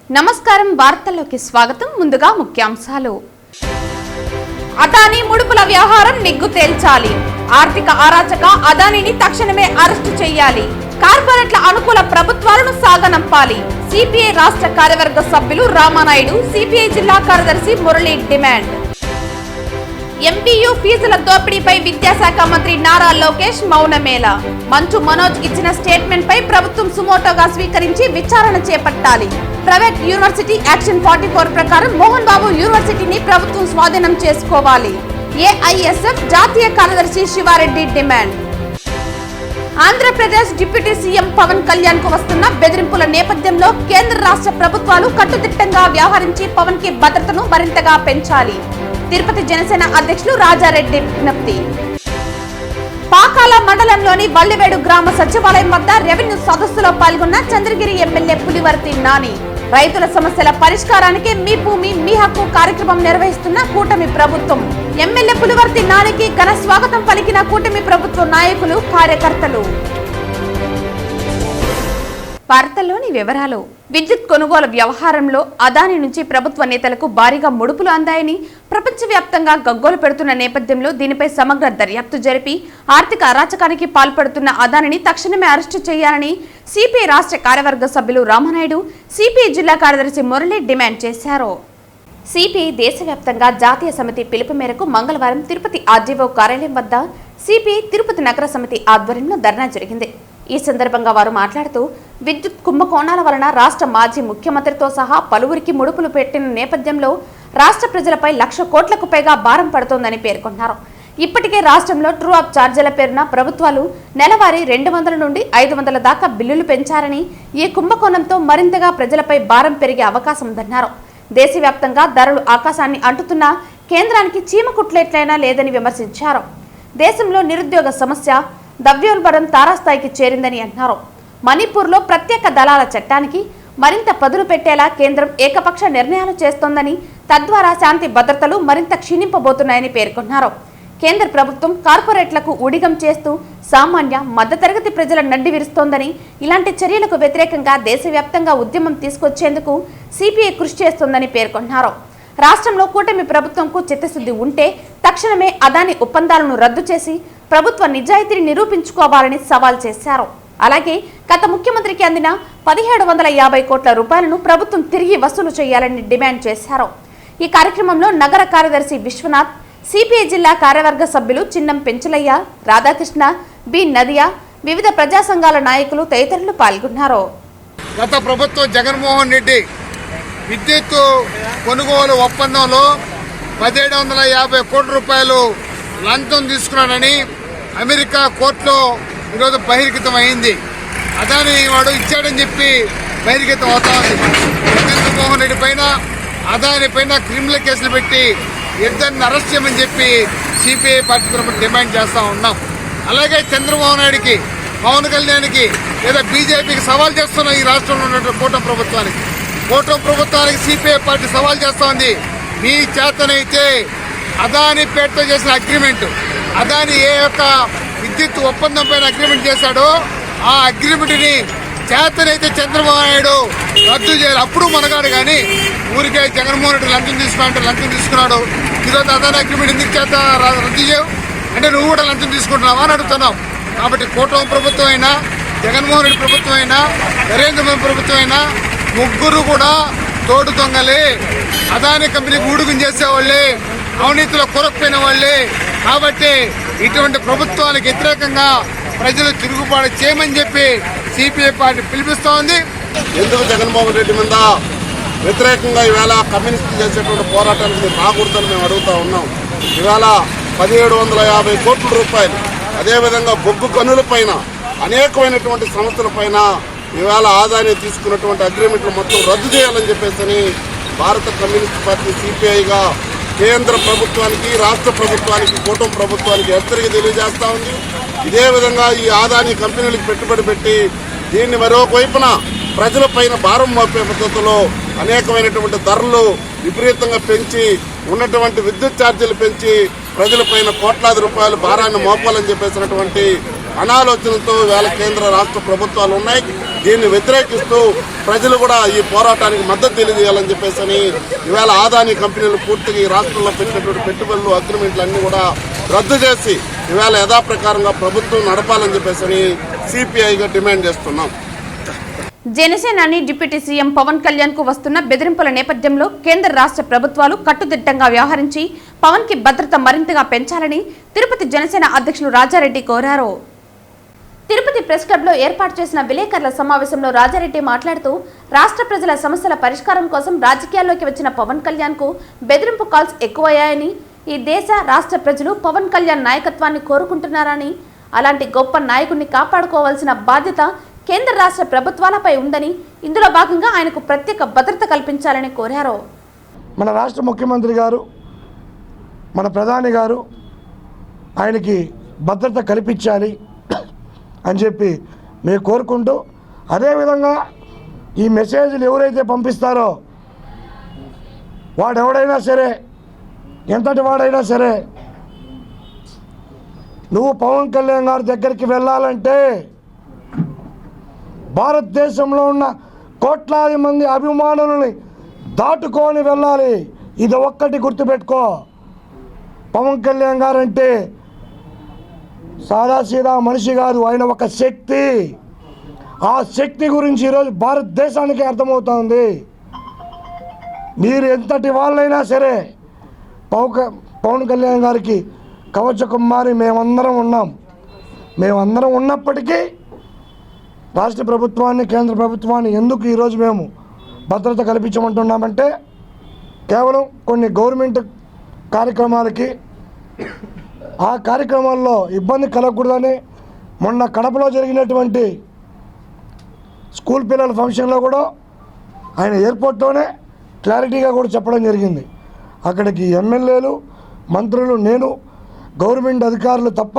నమస్కారం వార్తల్లోకి స్వాగతం. ముందుగా ముఖ్యాంశాలు. అదానీ ముడుపుల వ్యవహారం నిగ్గు తేల్చాలి. ఆర్థిక అరాచక అదానీని తక్షణమే అరెస్టు చేయాలి. కార్పొరేట్ల అనుకూల ప్రభుత్వాలను సాగనంపాలి. సిపిఐ రాష్ట్ర కార్యవర్గ సభ్యులు రామానాయుడు, సిపిఐ జిల్లా కార్యదర్శి మురళి డిమాండ్. ఎంపీయూ ఫీజుల దోపిడీపై విద్యాశాఖ మంత్రి నారా లోకేష్ మౌనమేళ. మంచు మనోజ్ ఇచ్చిన స్టేట్మెంట్ పై ప్రభుత్వం సుమోటోగా స్వీకరించి విచారణ చేపట్టాలి. ప్రైవేట్ యూనివర్సిటీ యాక్షన్ 44 ప్రకారం మోహన్ బాబు యూనివర్సిటీని ప్రభుత్వం స్వాధీనం చేసుకోవాలి. ఏఐఎస్ఎఫ్ జాతీయ కార్యదర్శి Siva Reddy demand. Andhra Pradesh deputy CM Pawan Kalyan కు వస్తున్న బెదిరింపుల నేపథ్యంలో కేంద్ర రాష్ట్ర ప్రభుత్వాలు కట్టుదిట్టంగా వ్యవహరించి పవన్ కి భద్రతను మరింతగా పెంచాలి. తిరుపతి జనసేన అధ్యక్షులు రాజారెడ్డి విజ్ఞప్తి. పాకాల మండలంలోని వల్లివేడు గ్రామ సచివాలయం వద్ద రెవెన్యూ సదస్సులో పాల్గొన్న చంద్రగిరి ఎమ్మెల్యే పులివర్తి నాని. రైతుల సమస్యల పరిష్కారానికి మీ భూమి మీ హక్కు కార్యక్రమం నిర్వహిస్తున్న కూటమి ప్రభుత్వం. ఎమ్మెల్యే పులివర్తి నానికి ఘన స్వాగతం పలికిన కూటమి ప్రభుత్వ నాయకులు, కార్యకర్తలు. వార్తల్లోని వివరాలు. విద్యుత్ కొనుగోలు వ్యవహారంలో అదానీ నుంచి ప్రభుత్వ నేతలకు భారీగా ముడుపులు అందాయని ప్రపంచవ్యాప్తంగా గగ్గోలు పెడుతున్న నేపథ్యంలో దీనిపై సమగ్ర దర్యాప్తు జరిపి ఆర్థిక అరాచకానికి పాల్పడుతున్న అదానీని తక్షణమే అరెస్టు చేయాలని సిపిఐ రాష్ట్ర కార్యవర్గ సభ్యులు రామానాయుడు, సిపిఐ జిల్లా కార్యదర్శి మురళి డిమాండ్ చేశారు. సిపిఐ దేశవ్యాప్తంగా జాతీయ సమితి పిలుపు మేరకు మంగళవారం తిరుపతి ఆర్డీఓ కార్యాలయం వద్ద సిపిఐ తిరుపతి నగర సమితి ఆధ్వర్యంలో ధర్నా జరిగింది. ఈ సందర్భంగా వారు మాట్లాడుతూ విద్యుత్ కుంభకోణాల వలన రాష్ట్ర మాజీ ముఖ్యమంత్రితో సహా పలువురికి ముడుపులు పెట్టిన నేపథ్యంలో రాష్ట్ర ప్రజలపై 1,00,000 కోట్లకు పైగా భారం పడుతోందని పేర్కొన్నారు. ఇప్పటికే రాష్ట్రంలో ట్రూ అప్ ఛార్జీల పేరున ప్రభుత్వాలు నెలవారీ 200 నుండి 500 దాకా బిల్లులు పెంచారని, ఈ కుంభకోణంతో మరింతగా ప్రజలపై భారం పెరిగే అవకాశం ఉందన్నారు. దేశవ్యాప్తంగా ధరలు ఆకాశాన్ని అంటుతున్నా కేంద్రానికి చీమ కుట్లేట్లైనా లేదని విమర్శించారు. దేశంలో నిరుద్యోగ సమస్య, ద్రవ్యోల్బణం తారాస్థాయికి చేరిందని అన్నారు. మణిపూర్లో ప్రత్యేక దళాల చట్టానికి మరింత పదులు పెట్టేలా కేంద్రం ఏకపక్ష నిర్ణయాలు చేస్తోందని, తద్వారా శాంతి భద్రతలు మరింత క్షీణింపబోతున్నాయని పేర్కొన్నారు. కేంద్ర ప్రభుత్వం కార్పొరేట్లకు ఊడిగం చేస్తూ సామాన్య మధ్యతరగతి ప్రజల నడ్డి విరుస్తోందని, ఇలాంటి చర్యలకు వ్యతిరేకంగా దేశవ్యాప్తంగా ఉద్యమం తీసుకొచ్చేందుకు సిపిఐ కృషి చేస్తోందని పేర్కొన్నారు. రాష్ట్రంలో కూటమి ప్రభుత్వంకు చిత్తశుద్ధి ఉంటే తక్షణమే అదానీ ఒప్పందాలను రద్దు చేసి ప్రభుత్వ నిజాయితీని నిరూపించుకోవాలని సవాల్ చేశారు. అలాగే గత ముఖ్యమంత్రికి అందిన 1,750 కోట్ల రూపాయలను ప్రభుత్వం తిరిగి వసూలు చేయాలని డిమాండ్ చేశారు. ఈ కార్యక్రమంలో నగర కార్యదర్శి విశ్వనాథ్, సిపిఐ జిల్లా కార్యవర్గ సభ్యులు చిన్నం పెంచులయ్య, రాధాకృష్ణ, బి నదియా, వివిధ ప్రజా సంఘాల నాయకులు తదితరులు పాల్గొన్నారు. గత ప్రభుత్వం జగన్మోహన్ రెడ్డి విద్యుత్ కొనుగోలు ఒప్పందంలో 1,750 కోట్ల రూపాయలు లంచం తీసుకున్నాడని అమెరికా కోర్టులో ఈరోజు బహిర్గతం అయింది. అదాని వాడు ఇచ్చాడని చెప్పి బహిర్గతం అవుతా ఉంది. జగన్మోహన్ రెడ్డి పైన, అదాని పైన క్రిమినల్ కేసులు పెట్టి ఇద్దరిని అరెస్ట్ చేయమని చెప్పి సిపిఐ పార్టీ తరఫున డిమాండ్ చేస్తూ ఉన్నాం. అలాగే చంద్రబాబు నాయుడికి, పవన్ కళ్యాణ్కి లేదా బీజేపీకి సవాల్ చేస్తున్నాం. ఈ రాష్ట్రంలో ఉన్నటువంటి కూటమి ప్రభుత్వానికి సిపిఐ పార్టీ సవాల్ చేస్తూ ఉంది. మీ చేతనైతే అదాని పేరుతో చేసిన అగ్రిమెంట్, అదాని ఏ యొక్క విద్యుత్ ఒప్పందం పైన అగ్రిమెంట్ చేశాడో ఆ అగ్రిమెంట్ని చేతనైతే చంద్రబాబు నాయుడు రద్దు చేయాలి. అప్పుడు మనగాడు కానీ ఊరికే జగన్మోహన్ రెడ్డి లంచం తీసుకున్నాడు. ఈరోజు అదాని అగ్రిమెంట్ ఎందుకు చేత రద్దు చేయవు అంటే నువ్వు కూడా లంచం తీసుకుంటున్నావా అని అడుగుతున్నావు. కాబట్టి కూటమి ప్రభుత్వం అయినా, జగన్మోహన్ రెడ్డి ప్రభుత్వం అయినా, నరేంద్ర మోదీ ప్రభుత్వం అయినా ముగ్గురు కూడా తోడు దొంగలే. అదాని కంపెనీకి ఊడుగుం చేసేవాళ్ళే, అవినీతిలో కొరకపోయిన వాళ్ళే. కాబట్టి ఇటువంటి ప్రభుత్వానికి వ్యతిరేకంగా ప్రజలు తిరుగుబాటు చేయమని చెప్పి సిపిఐ పార్టీ పిలిపిస్తూ ఉంది. ఎందుకు జగన్మోహన్ రెడ్డి మీద వ్యతిరేకంగా ఈవేళ కమ్యూనిస్టులు చేసేటువంటి పోరాటానికి మీరు రాకూడదని మేము అడుగుతా ఉన్నాం. ఈవేళ 1,750 కోట్ల రూపాయలు, అదేవిధంగా బొగ్గు గనుల పైన, అనేకమైనటువంటి సంస్థల పైన ఈవేళ అదాని తీసుకున్నటువంటి అగ్రిమెంట్లు మొత్తం రద్దు చేయాలని చెప్పేసి భారత కమ్యూనిస్ట్ పార్టీ సిపిఐగా కేంద్ర ప్రభుత్వానికి, రాష్ట్ర ప్రభుత్వానికి, కూటమి ప్రభుత్వానికి హెచ్చరిక తెలియజేస్తా ఉంది. ఇదే విధంగా ఈ అదాని కంపెనీలకు పెట్టుబడి పెట్టి దీన్ని మరొక వైపున ప్రజలపైన భారం మోపే పద్ధతిలో అనేకమైనటువంటి ధరలు విపరీతంగా పెంచి, ఉన్నటువంటి విద్యుత్ ఛార్జీలు పెంచి ప్రజలపైన కోట్లాది రూపాయల భారాన్ని మోపాలని చెప్పేసినటువంటి అనాలోచనతో వేళ కేంద్ర రాష్ట్ర ప్రభుత్వాలు ఉన్నాయి. దీన్ని వ్యతిరేకిస్తూ ప్రజలు కూడా ఈ పోరాటానికి మద్దతు తెలియజేయాలని చెప్పేసి ఈవేళ ఆదాని కంపెనీలు పూర్తిగా ఈ రాష్ట్రంలో పెట్టినటువంటి పెట్టుబడులు అగ్రిమెంట్లు అన్ని కూడా రద్దు చేసి ఈవేళ యథాప్రకారంగా ప్రభుత్వం నడపాలని చెప్పేసి సిపిఐగా డిమాండ్ చేస్తున్నాం. జనసేనాని డిప్యూటీ సీఎం పవన్ కళ్యాణ్ కు వస్తున్న బెదిరింపుల నేపథ్యంలో కేంద్ర రాష్ట్ర ప్రభుత్వాలు కట్టుదిట్టంగా వ్యవహరించి పవన్ కి భద్రత మరింతగా పెంచాలని తిరుపతి జనసేన అధ్యక్షులు రాజారెడ్డి కోరారు. తిరుపతి ప్రెస్ క్లబ్ లో ఏర్పాటు చేసిన విలేకరుల సమావేశంలో రాజారెడ్డి మాట్లాడుతూ రాష్ట్ర ప్రజల సమస్యల పరిష్కారం కోసం రాజకీయాల్లోకి వచ్చిన పవన్ కళ్యాణ్ కు బెదిరింపు కాల్స్ ఎక్కువయ్యాయని, ఈ దేశ రాష్ట్ర ప్రజలు పవన్ కళ్యాణ్ నాయకత్వాన్ని కోరుకుంటున్నారని, అలాంటి గొప్ప నాయకుడిని కాపాడుకోవాల్సిన బాధ్యత కేంద్ర రాష్ట్ర ప్రభుత్వాలపై ఉందని, ఇందులో భాగంగా ఆయనకు ప్రత్యేక భద్రత కల్పించాలని కోరారు. మన రాష్ట్ర ముఖ్యమంత్రి గారు, మన ప్రధాని గారు ఆయనకి భద్రత కల్పించాలి అని చెప్పి మేము కోరుకుంటూ, అదేవిధంగా ఈ మెసేజ్లు ఎవరైతే పంపిస్తారో వాడెవడైనా సరే, ఎంతటి వాడైనా సరే, నువ్వు పవన్ కళ్యాణ్ గారి దగ్గరికి వెళ్ళాలంటే భారతదేశంలో ఉన్న కోట్లాది మంది అభిమానులని దాటుకొని వెళ్ళాలి. ఇది ఒక్కటి గుర్తుపెట్టుకో. పవన్ కళ్యాణ్ గారు అంటే సాదాసీదా మనిషి కాదు, ఆయన ఒక శక్తి. ఆ శక్తి గురించి ఈరోజు భారతదేశానికి అర్థమవుతుంది. మీరు ఎంతటి వాళ్ళైనా సరే పవన్ కళ్యాణ్ గారికి కవచ కుమారి మేమందరం ఉన్నాం. మేమందరం ఉన్నప్పటికీ రాష్ట్ర ప్రభుత్వాన్ని, కేంద్ర ప్రభుత్వాన్ని ఎందుకు ఈరోజు మేము భద్రత కల్పించమంటున్నామంటే కేవలం కొన్ని గవర్నమెంట్ కార్యక్రమాలకి, ఆ కార్యక్రమాల్లో ఇబ్బంది కలగకూడదని మొన్న కడపలో జరిగినటువంటి స్కూల్ పిల్లల ఫంక్షన్లో కూడా ఆయన ఎయిర్పోర్ట్లోనే క్లారిటీగా కూడా చెప్పడం జరిగింది. అక్కడికి ఎమ్మెల్యేలు, మంత్రులు, నేను, గవర్నమెంట్ అధికారులు తప్ప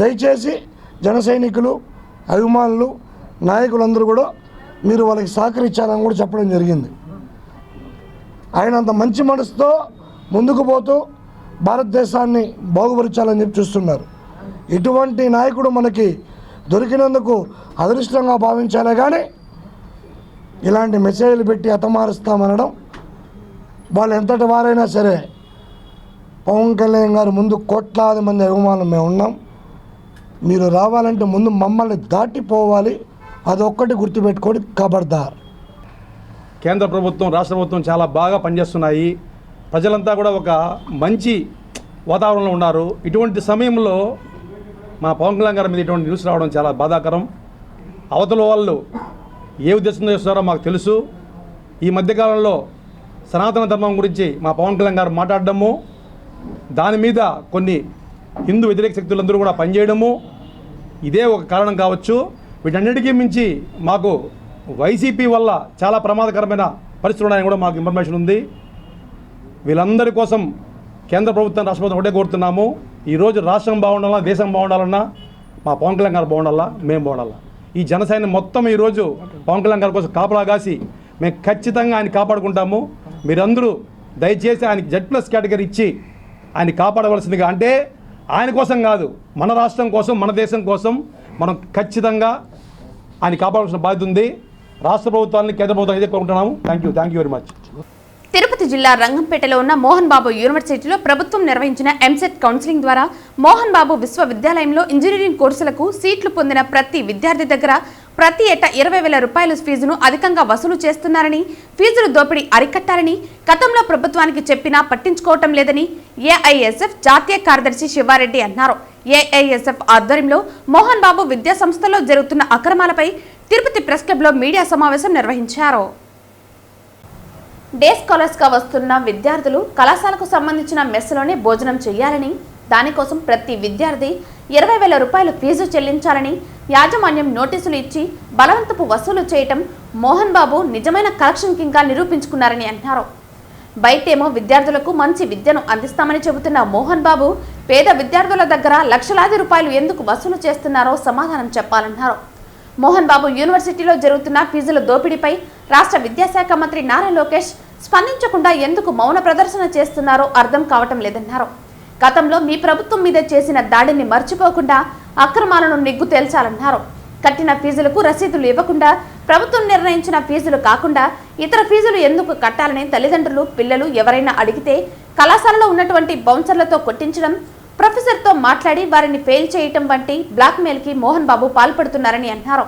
దయచేసి జన సైనికులు, అభిమానులు, నాయకులందరూ కూడా మీరు వాళ్ళకి సహకరించాలని కూడా చెప్పడం జరిగింది. ఆయన అంత మంచి మనసుతో ముందుకు పోతూ భారతదేశాన్ని బాగుపరచాలని చెప్పి చూస్తున్నారు. ఇటువంటి నాయకుడు మనకి దొరికినందుకు అదృష్టంగా భావించాలే కానీ ఇలాంటి మెసేజ్లు పెట్టి హతమారుస్తామనడం, వాళ్ళు ఎంతటి వారైనా సరే పవన్ కళ్యాణ్ గారు ముందు కోట్లాది మంది అభిమానులు మేము ఉన్నాం. మీరు రావాలంటే ముందు మమ్మల్ని దాటిపోవాలి. అదొక్కటి గుర్తుపెట్టుకోండి, ఖబర్దార్. కేంద్ర ప్రభుత్వం, రాష్ట్ర ప్రభుత్వం చాలా బాగా పనిచేస్తున్నాయి. ప్రజలంతా కూడా ఒక మంచి వాతావరణంలో ఉన్నారు. ఇటువంటి సమయంలో మా పవన్ కళ్యాణ్ గారి మీద ఇటువంటి న్యూస్ రావడం చాలా బాధాకరం. అవతల వాళ్ళు ఏ ఉద్దేశంతో చేస్తున్నారో మాకు తెలుసు. ఈ మధ్యకాలంలో సనాతన ధర్మం గురించి మా పవన్ కళ్యాణ్ గారు మాట్లాడడము, దాని మీద కొన్ని హిందూ వ్యతిరేక శక్తులందరూ కూడా పనిచేయడము, ఇదే ఒక కారణం కావచ్చు. వీటన్నిటికీ మించి మాకు వైసీపీ వల్ల చాలా ప్రమాదకరమైన పరిస్థితులు ఉన్నాయని కూడా మాకు ఇన్ఫర్మేషన్ ఉంది. వీళ్ళందరి కోసం కేంద్ర ప్రభుత్వం, రాష్ట్ర ప్రభుత్వం ఒకటే కోరుతున్నాము. ఈరోజు రాష్ట్రం బాగుండాలన్నా, దేశం బాగుండాలన్నా మా పవన్ కళ్యాణ్ గారు బాగుండాలా, మేము బాగుండాలా. ఈ జనసేన మొత్తం ఈరోజు పవన్ కళ్యాణ్ గారి కోసం కాపలా కాసి మేము ఖచ్చితంగా ఆయన కాపాడుకుంటాము. మీరందరూ దయచేసి ఆయనకి Z+ కేటగిరీ ఇచ్చి ఆయన కాపాడవలసిందిగా, అంటే ఆయన కోసం కాదు, మన రాష్ట్రం కోసం, మన దేశం కోసం మనం ఖచ్చితంగా ఆయన కాపాడాల్సిన బాధ్యత ఉంది. రాష్ట్ర ప్రభుత్వాన్ని, కేంద్ర ప్రభుత్వాన్ని ఇదే కోరుకుంటున్నాము. Thank you very much. Tirupati జిల్లా రంగంపేటలో ఉన్న మోహన్ బాబు యూనివర్సిటీలో ప్రభుత్వం నిర్వహించిన ఎంసెట్ కౌన్సిలింగ్ ద్వారా మోహన్ బాబు విశ్వవిద్యాలయంలో ఇంజనీరింగ్ కోర్సులకు సీట్లు పొందిన ప్రతి విద్యార్థి దగ్గర ప్రతి ఏటా 20,000 రూపాయల ఫీజును అధికంగా వసూలు చేస్తున్నారని, ఫీజులు దోపిడీ అరికట్టాలని గతంలో ప్రభుత్వానికి చెప్పినా పట్టించుకోవటం లేదని ఏఐఎస్ఎఫ్ జాతీయ కార్యదర్శి శివారెడ్డి అన్నారు. ఏఐఎస్ఎఫ్ ఆధ్వర్యంలో మోహన్ బాబు విద్యా సంస్థలో జరుగుతున్న అక్రమాలపై తిరుపతి ప్రెస్ క్లబ్లో మీడియా సమావేశం నిర్వహించారు. డే స్కాలర్స్గా వస్తున్న విద్యార్థులు కళాశాలకు సంబంధించిన మెస్లోనే భోజనం చేయాలని, దానికోసం ప్రతి విద్యార్థి 20,000 రూపాయలు ఫీజు చెల్లించాలని యాజమాన్యం నోటీసులు ఇచ్చి బలవంతపు వసూలు చేయటం మోహన్ బాబు నిజమైన కలెక్షన్ కింగ్గా నిరూపించుకున్నారని అన్నారు. బయటేమో విద్యార్థులకు మంచి విద్యను అందిస్తామని చెబుతున్న మోహన్ బాబు పేద విద్యార్థుల దగ్గర లక్షలాది రూపాయలు ఎందుకు వసూలు చేస్తున్నారో సమాధానం చెప్పాలన్నారు. మోహన్ బాబు యూనివర్సిటీలో జరుగుతున్న ఫీజుల దోపిడీపై రాష్ట్ర విద్యాశాఖ మంత్రి నారా లోకేష్ స్పందించకుండా ఎందుకు మౌన ప్రదర్శన చేస్తున్నారో అర్థం కావటం లేదన్నారు. గతంలో మీ ప్రభుత్వం మీద చేసిన దాడిని మర్చిపోకుండా అక్రమాలను నిగ్గు తేల్చాలన్నారు. కట్టిన ఫీజులకు రసీదులు ఇవ్వకుండా ప్రభుత్వం నిర్ణయించిన ఫీజులు కాకుండా ఇతర ఫీజులు ఎందుకు కట్టాలని తల్లిదండ్రులు పిల్లలు ఎవరైనా అడిగితే కళాశాలలో ఉన్నటువంటి బౌన్సర్లతో కొట్టించడం, ప్రొఫెసర్తో మాట్లాడి వారిని ఫెయిల్ చేయటం వంటి బ్లాక్మెయిల్కి మోహన్ బాబు పాల్పడుతున్నారని అన్నారు.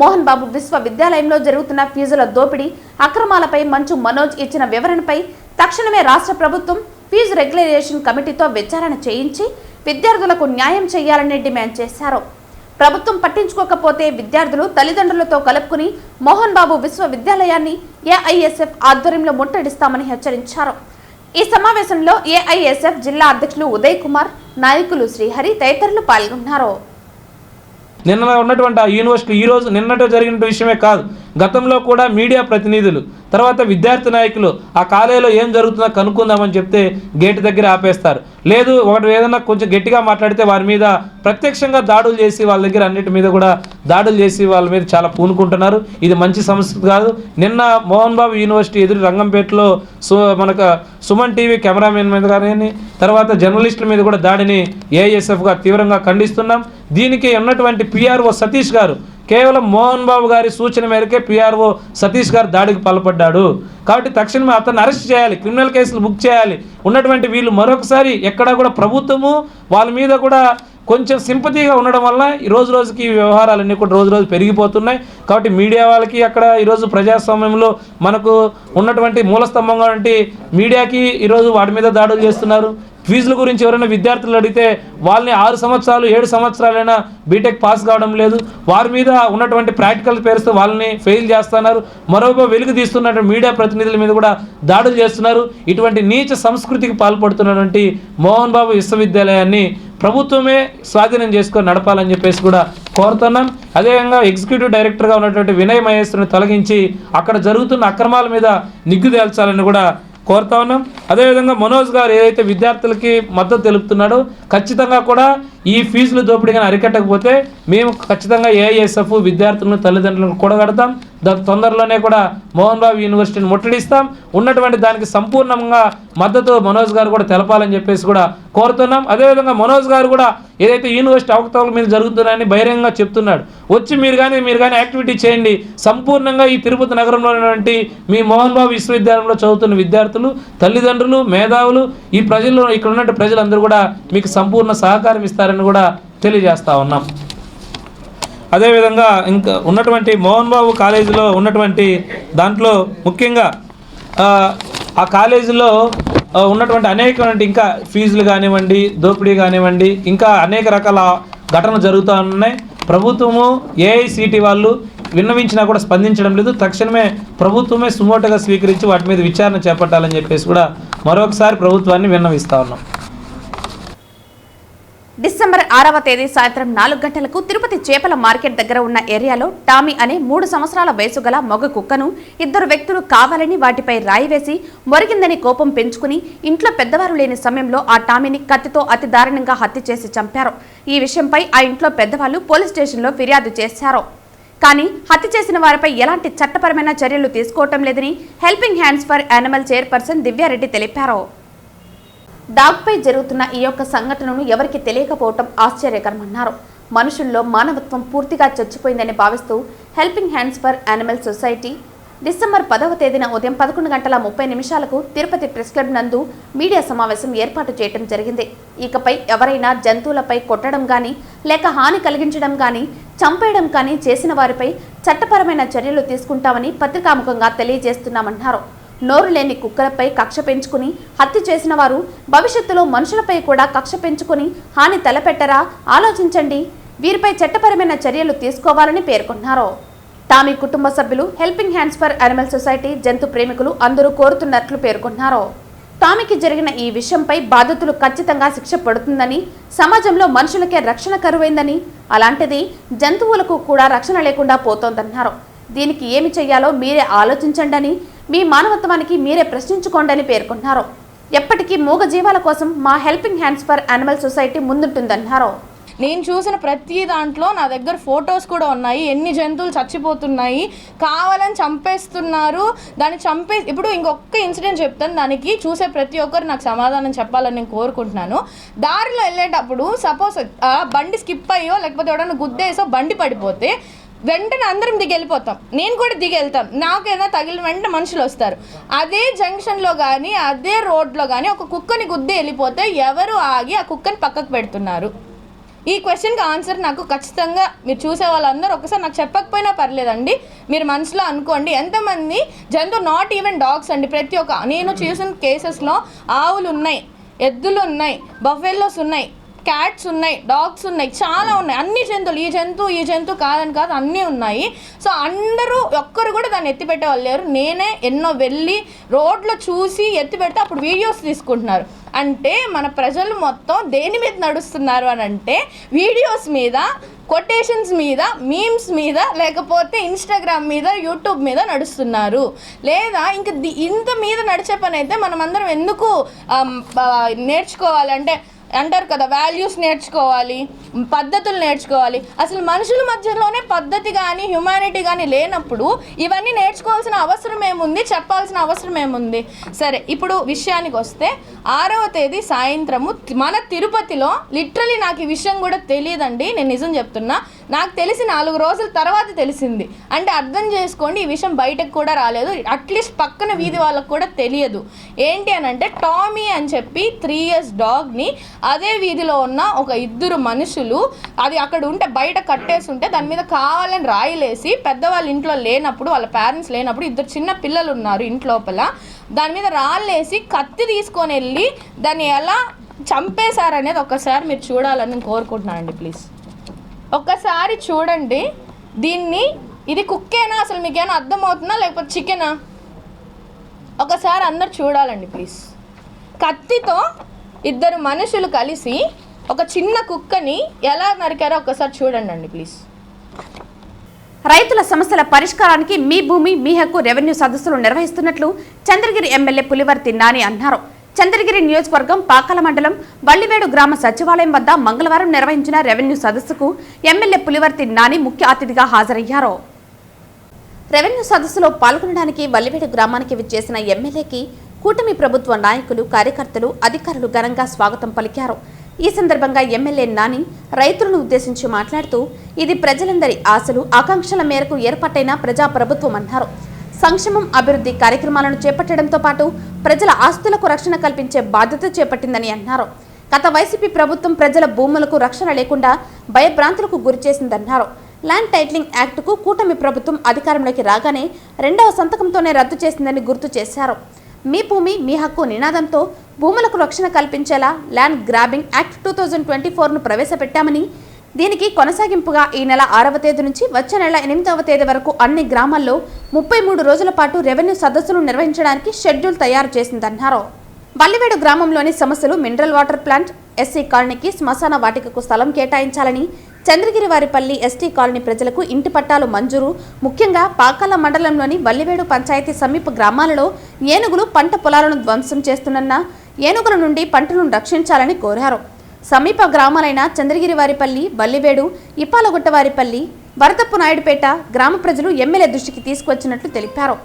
మోహన్ బాబు విశ్వవిద్యాలయంలో జరుగుతున్న ఫీజుల దోపిడీ అక్రమాలపై మంచు మనోజ్ ఇచ్చిన వివరణపై తక్షణమే రాష్ట్ర ప్రభుత్వం ఫీజు రెగ్యులేషన్ కమిటీతో విచారణ చేయించి విద్యార్థులకు న్యాయం చేయాలని డిమాండ్ చేశారు. ప్రభుత్వం పట్టించుకోకపోతే విద్యార్థులు తల్లిదండ్రులతో కలుపుకుని మోహన్ బాబు విశ్వవిద్యాలయాన్ని ఏఐఎస్ఎఫ్ ఆధ్వర్యంలో ముట్టడిస్తామని హెచ్చరించారు. ఈ సమావేశంలో ఏఐఎస్ఎఫ్ జిల్లా అధ్యక్షులు ఉదయ్ కుమార్, నాయకులు శ్రీహరి తదితరులు పాల్గొన్నారు. నిన్న ఉన్నటువంటి ఆ యూనివర్సిటీ ఈరోజు నిన్నట జరిగిన విషయమే కాదు, గతంలో కూడా మీడియా ప్రతినిధులు తర్వాత విద్యార్థి నాయకులు ఆ కాలేజీలో ఏం జరుగుతుందో కనుక్కుందామని చెప్తే గేటు దగ్గర ఆపేస్తారు. లేదు ఒకటి ఏదైనా కొంచెం గట్టిగా మాట్లాడితే వారి మీద ప్రత్యక్షంగా దాడులు చేసి వాళ్ళ దగ్గర అన్నిటి మీద కూడా దాడులు చేసి వాళ్ళ మీద చాలా పూనుకుంటున్నారు. ఇది మంచి సంస్కృతి కాదు. నిన్న మోహన్ బాబు యూనివర్సిటీ ఎదురు రంగంపేటలో మనకు సుమన్ టీవీ కెమెరామెన్ మీద కానీ తర్వాత జర్నలిస్టుల మీద కూడా దాడిని ఏఐఎస్ఎఫ్గా తీవ్రంగా ఖండిస్తున్నాం. దీనికి ఉన్నటువంటి పిఆర్ఓ సతీష్ గారు కేవలం మోహన్ బాబు గారి సూచన మేరకే పిఆర్ఓ సతీష్ గారు దాడికి పాల్పడ్డాడు. కాబట్టి తక్షణమే అతన్ని అరెస్ట్ చేయాలి, క్రిమినల్ కేసులు బుక్ చేయాలి. ఉన్నటువంటి వీళ్ళు మరొకసారి ఎక్కడా కూడా ప్రభుత్వము వాళ్ళ మీద కూడా కొంచెం సింపతిగా ఉండడం వల్ల ఈ రోజు రోజుకి ఈ వ్యవహారాలన్నీ కూడా రోజు రోజు పెరిగిపోతున్నాయి. కాబట్టి మీడియా వాళ్ళకి అక్కడ ఈరోజు ప్రజాస్వామ్యంలో మనకు ఉన్నటువంటి మూలస్తంభంగా మీడియాకి ఈరోజు వాటి మీద దాడులు చేస్తున్నారు. ఫీజుల గురించి ఎవరైనా విద్యార్థులు అడిగితే వాళ్ళని 6 సంవత్సరాలు 7 సంవత్సరాలైనా బీటెక్ పాస్ కావడం లేదు. వారి మీద ఉన్నటువంటి ప్రాక్టికల్ పేరుతో వాళ్ళని ఫెయిల్ చేస్తున్నారు. మరోవైపు వెలుగు తీస్తున్నటువంటి మీడియా ప్రతినిధుల మీద కూడా దాడులు చేస్తున్నారు. ఇటువంటి నీచ సంస్కృతికి పాల్పడుతున్నటువంటి మోహన్ బాబు విశ్వవిద్యాలయాన్ని ప్రభుత్వమే స్వాధీనం చేసుకొని నడపాలని చెప్పేసి కూడా కోరుతున్నాం. అదేవిధంగా ఎగ్జిక్యూటివ్ డైరెక్టర్గా ఉన్నటువంటి వినయ్ మహేశ్వరిని తొలగించి అక్కడ జరుగుతున్న అక్రమాల మీద నిగ్గు తేల్చాలని కూడా కోరుతా ఉన్నాం. అదేవిధంగా మనోజ్ గారు ఏదైతే విద్యార్థులకి మద్దతు తెలుపుతున్నాడో ఖచ్చితంగా కూడా ఈ ఫీజుల దోపిడీని అరికట్టకపోతే మేము ఖచ్చితంగా ఏఐఎస్ఎఫ్ విద్యార్థులను తల్లిదండ్రులను కూడగడతాం. తొందరలోనే కూడా మోహన్ బాబు యూనివర్సిటీని ముట్టడిస్తాం. ఉన్నటువంటి దానికి సంపూర్ణంగా మద్దతు మనోజ్ గారు కూడా తెలపాలని చెప్పేసి కూడా కోరుతున్నాం. అదేవిధంగా మనోజ్ గారు కూడా ఏదైతే యూనివర్సిటీ అవకతవకల మీద జరుగుతున్నాయని బహిరంగంగా చెప్తున్నాడు. వచ్చి మీరు కానీ యాక్టివిటీ చేయండి. సంపూర్ణంగా ఈ తిరుపతి నగరంలో ఉన్నటువంటి మీ మోహన్ బాబు విశ్వవిద్యాలయంలో చదువుతున్న విద్యార్థులు, తల్లిదండ్రులు, మేధావులు, ఈ ప్రజలు ఇక్కడ ఉన్నటువంటి ప్రజలందరూ కూడా మీకు సంపూర్ణ సహకారం ఇస్తారని కూడా తెలియజేస్తా ఉన్నాం. అదేవిధంగా ఇంకా ఉన్నటువంటి మోహన్ బాబు కాలేజీలో ఉన్నటువంటి దాంట్లో ముఖ్యంగా ఆ కాలేజీలో ఉన్నటువంటి అనేకటువంటి ఇంకా ఫీజులు కానివ్వండి, దోపిడీ కానివ్వండి, ఇంకా అనేక రకాల ఘటనలు జరుగుతూ ఉన్నాయి. ప్రభుత్వము ఏఐసిటి వాళ్ళు విన్నవించినా కూడా స్పందించడం లేదు. తక్షణమే ప్రభుత్వమే సుమోటగా స్వీకరించి వాటి మీద విచారణ చేపట్టాలని చెప్పేసి కూడా మరొకసారి ప్రభుత్వాన్ని విన్నవిస్తా ఉన్నాం. డిసెంబర్ 6వ తేదీ సాయంత్రం 4 గంటలకు తిరుపతి చేపల మార్కెట్ దగ్గర ఉన్న ఏరియాలో టామీ అనే 3 సంవత్సరాల వయసు గల మగ కుక్కను 2 వ్యక్తులు కావాలని వాటిపై రాయి వేసి మొరిగిందని కోపం పెంచుకుని ఇంట్లో పెద్దవారు లేని సమయంలో ఆ టామీని కత్తితో అతి దారుణంగా హత్య చేసి చంపారు. ఈ విషయంపై ఆ ఇంట్లో పెద్దవాళ్ళు పోలీస్ స్టేషన్లో ఫిర్యాదు చేశారు. కానీ హత్య చేసిన వారిపై ఎలాంటి చట్టపరమైన చర్యలు తీసుకోవటం లేదని helping hands for animal chairperson Divya Reddy తెలిపారు. డాగ్పై జరుగుతున్న ఈ యొక్క సంఘటనను ఎవరికి తెలియకపోవటం ఆశ్చర్యకరమన్నారు. మనుషుల్లో మానవత్వం పూర్తిగా చచ్చిపోయిందని భావిస్తూ helping hands for animal society December 10వ తేదీన ఉదయం 11:30 తిరుపతి ప్రెస్ క్లబ్ నందు మీడియా సమావేశం ఏర్పాటు చేయడం జరిగింది. ఇకపై ఎవరైనా జంతువులపై కొట్టడం కానీ లేక హాని కలిగించడం కానీ చంపేయడం కానీ చేసిన వారిపై చట్టపరమైన చర్యలు తీసుకుంటామని పత్రికాముఖంగా తెలియజేస్తున్నామన్నారు. నోరు లేని కుక్కలపై కక్ష పెంచుకుని హత్య చేసిన వారు భవిష్యత్తులో మనుషులపై కూడా కక్ష పెంచుకుని హాని తలపెట్టరా ఆలోచించండి. వీరిపై చట్టపరమైన చర్యలు తీసుకోవాలని పేర్కొన్నారు. టామీ కుటుంబ సభ్యులు, helping hands for animal society, జంతు ప్రేమికులు అందరూ కోరుతున్నట్లు పేర్కొన్నారు. టామీకి జరిగిన ఈ విషయంపై బాధితులు ఖచ్చితంగా శిక్ష పడుతుందని, సమాజంలో మనుషులకే రక్షణ కరువైందని, అలాంటిది జంతువులకు కూడా రక్షణ లేకుండా పోతోందన్నారు. దీనికి ఏమి చేయాలో మీరే ఆలోచించండి, మీ మానవత్వానికి మీరే ప్రశ్నించుకోండి పేర్కొన్నారు. ఎప్పటికీ మూగ జీవాల కోసం మా helping hands for animal society ముందుంటుందన్నారు. నేను చూసిన ప్రతి దాంట్లో నా దగ్గర ఫొటోస్ కూడా ఉన్నాయి. ఎన్ని జంతువులు చచ్చిపోతున్నాయి, కావాలని చంపేస్తున్నారు. దాన్ని ఇప్పుడు ఇంకొక ఇన్సిడెంట్ చెప్తాను, దానికి చూసే ప్రతి ఒక్కరు నాకు సమాధానం చెప్పాలని నేను కోరుకుంటున్నాను. దారిలో వెళ్ళేటప్పుడు సపోజ్ బండి స్కిప్ అయ్యో లేకపోతే ఎవడన్నా గుద్దేసో బండి పడిపోతే వెంటనే అందరం దిగి వెళ్ళిపోతాం. నేను కూడా దిగి వెళ్తాను. నాకు ఏదైనా తగిలిన వెంటనే మనుషులు వస్తారు. అదే జంక్షన్లో కానీ అదే రోడ్లో కానీ ఒక కుక్కని గుద్ది వెళ్ళిపోతే ఎవరు ఆగి ఆ కుక్కని పక్కకు పెడుతున్నారు? ఈ క్వశ్చన్కి ఆన్సర్ నాకు ఖచ్చితంగా మీరు చూసే వాళ్ళందరూ ఒకసారి నాకు చెప్పకపోయినా పర్లేదండి, మీరు మనసులో అనుకోండి. ఎంతమంది జంతువు, నాట్ ఈవెన్ డాగ్స్ అండి, ప్రతి ఒక్క నేను చూసిన కేసెస్లో ఆవులు ఉన్నాయి, ఎద్దులు ఉన్నాయి, బఫెల్లోస్ ఉన్నాయి, క్యాట్స్ ఉన్నాయి, డాగ్స్ ఉన్నాయి, చాలా ఉన్నాయి. అన్ని జంతువులు, ఈ జంతువు కాదని కాదు, అన్నీ ఉన్నాయి. సో అందరూ ఒక్కరు కూడా దాన్ని ఎత్తిపెట్టే వాళ్ళు లేరు. నేనే ఎన్నో వెళ్ళి రోడ్లో చూసి ఎత్తి పెడితే అప్పుడు వీడియోస్ తీసుకుంటున్నారు. అంటే మన ప్రజలు మొత్తం దేని మీద నడుస్తున్నారు అని అంటే వీడియోస్ మీద, కొటేషన్స్ మీద, మీమ్స్ మీద, లేకపోతే ఇన్స్టాగ్రామ్ మీద, యూట్యూబ్ మీద నడుస్తున్నారు. లేదా ఇంక ఇంత మీద నడిచే పని అయితే మనం అందరం ఎందుకు నేర్చుకోవాలి అంటే అంటారు కదా, వాల్యూస్ నేర్చుకోవాలి, పద్ధతులు నేర్చుకోవాలి. అసలు మనుషుల మధ్యలోనే పద్ధతి కానీ హ్యుమానిటీ కానీ లేనప్పుడు ఇవన్నీ నేర్చుకోవాల్సిన అవసరం ఏముంది, చెప్పాల్సిన అవసరం ఏముంది? సరే, ఇప్పుడు విషయానికి వస్తే 6వ తేదీ సాయంత్రము మన తిరుపతిలో లిటరలీ నాకు ఈ విషయం కూడా తెలియదండి, నేను నిజం చెప్తున్నా. నాకు తెలిసి 4 రోజుల తర్వాత తెలిసింది. అంటే అర్థం చేసుకోండి, ఈ విషయం బయటకు కూడా రాలేదు, అట్లీస్ట్ పక్కన వీధి వాళ్ళకు కూడా తెలియదు. ఏంటి అని అంటే టామీ అని చెప్పి 3 years డాగ్ని అదే వీధిలో ఉన్న ఒక 2 మనుషులు అది అక్కడ ఉంటే బయట కట్టేసి ఉంటే దాని మీద కావాలని రాయిలేసి, పెద్దవాళ్ళు ఇంట్లో లేనప్పుడు, వాళ్ళ పేరెంట్స్ లేనప్పుడు 2 చిన్న పిల్లలు ఉన్నారు ఇంట్లోపల, దాని మీద రాళ్ళేసి కత్తి తీసుకొని వెళ్ళి దాన్ని ఎలా చంపేశారనేది ఒక్కసారి మీరు చూడాలని నేను కోరుకుంటున్నానండి. ప్లీజ్ ఒక్కసారి చూడండి దీన్ని. ఇది కుక్కేనా, అసలు మీకేమైనా అర్థమవుతుందా లేకపోతే చికెనా? ఒకసారి అందరు చూడాలండి ప్లీజ్. కత్తితో 2 మనుషులు కలిసి ఒక చిన్న కుక్కని ఎలా నరికారో ఒకసారి చూడండి అండి ప్లీజ్. రైతుల సమస్యల పరిష్కారానికి మీ భూమి మీ హక్కు రెవెన్యూ సదస్సులు నిర్వహిస్తున్నట్లు చంద్రగిరి ఎమ్మెల్యే పులివర్తి నాని అన్నారు. చంద్రగిరి నియోజకవర్గం పాకాల మండలం వల్లివేడు గ్రామ సచివాలయం వద్ద మంగళవారం నిర్వహించిన రెవెన్యూ సదస్సుకు ఎమ్మెల్యే పులివర్తి నాని ముఖ్య అతిథిగా హాజరయ్యారు. రెవెన్యూ సదస్సులో పాల్గొనడానికి వల్లివేడు గ్రామానికి విచ్చేసిన ఎమ్మెల్యేకి కూటమి ప్రభుత్వ నాయకులు, కార్యకర్తలు, అధికారులు ఘనంగా స్వాగతం పలికారు. ఈ సందర్భంగా ఎమ్మెల్యే నాని రైతులను ఉద్దేశించి మాట్లాడుతూ, ఇది ప్రజలందరి ఆశలు, ఆకాంక్షల మేరకు ఏర్పాటైన ప్రజాప్రభుత్వం అన్నారు. సంక్షేమం, అభివృద్ధి కార్యక్రమాలను చేపట్టడంతో పాటు ప్రజల ఆస్తులకు రక్షణ కల్పించే బాధ్యత చేపట్టిందని అన్నారు. గత వైసీపీ ప్రభుత్వం ప్రజల భూములకు రక్షణ లేకుండా భయభ్రాంతులకు గురిచేసిందన్నారు. ల్యాండ్ టైటిలింగ్ యాక్టుకు కూటమి ప్రభుత్వం అధికారంలోకి రాగానే 2వ సంతకంతోనే రద్దు చేసిందని గుర్తు చేశారు. మీ భూమి మీ హక్కు నినాదంతో భూములకు రక్షణ కల్పించేలా ల్యాండ్ గ్రాబింగ్ యాక్ట్ 2024ను ప్రవేశపెట్టామని, దీనికి కొనసాగింపుగా ఈ నెల 6వ తేదీ నుంచి వచ్చే నెల 8వ తేదీ వరకు అన్ని గ్రామాల్లో 33 రోజుల పాటు రెవెన్యూ సదస్సులు నిర్వహించడానికి షెడ్యూల్ తయారు చేసిందన్నారు. వల్లివేడు గ్రామంలోని సమస్యలు మినరల్ వాటర్ ప్లాంట్, ఎస్సీ కాలనీకి శ్మశాన వాటికకు స్థలం కేటాయించాలని, చంద్రగిరి వారిపల్లి ఎస్టీ కాలనీ ప్రజలకు ఇంటి పట్టాలు మంజూరు, ముఖ్యంగా పాకాల మండలంలోని వల్లివేడు పంచాయతీ సమీప గ్రామాలలో ఏనుగులు పంట పొలాలను ధ్వంసం చేస్తున్న ఏనుగుల నుండి పంటలను రక్షించాలని కోరారు. సమీప గ్రామాలైన చంద్రగిరి వారిపల్లి, వల్లివేడు, ఇప్పాలగుట్టవారిపల్లి, వరదప్పు నాయుడుపేట గ్రామ ప్రజలు ఎమ్మెల్యే దృష్టికి తీసుకువచ్చినట్లు తెలిపారు.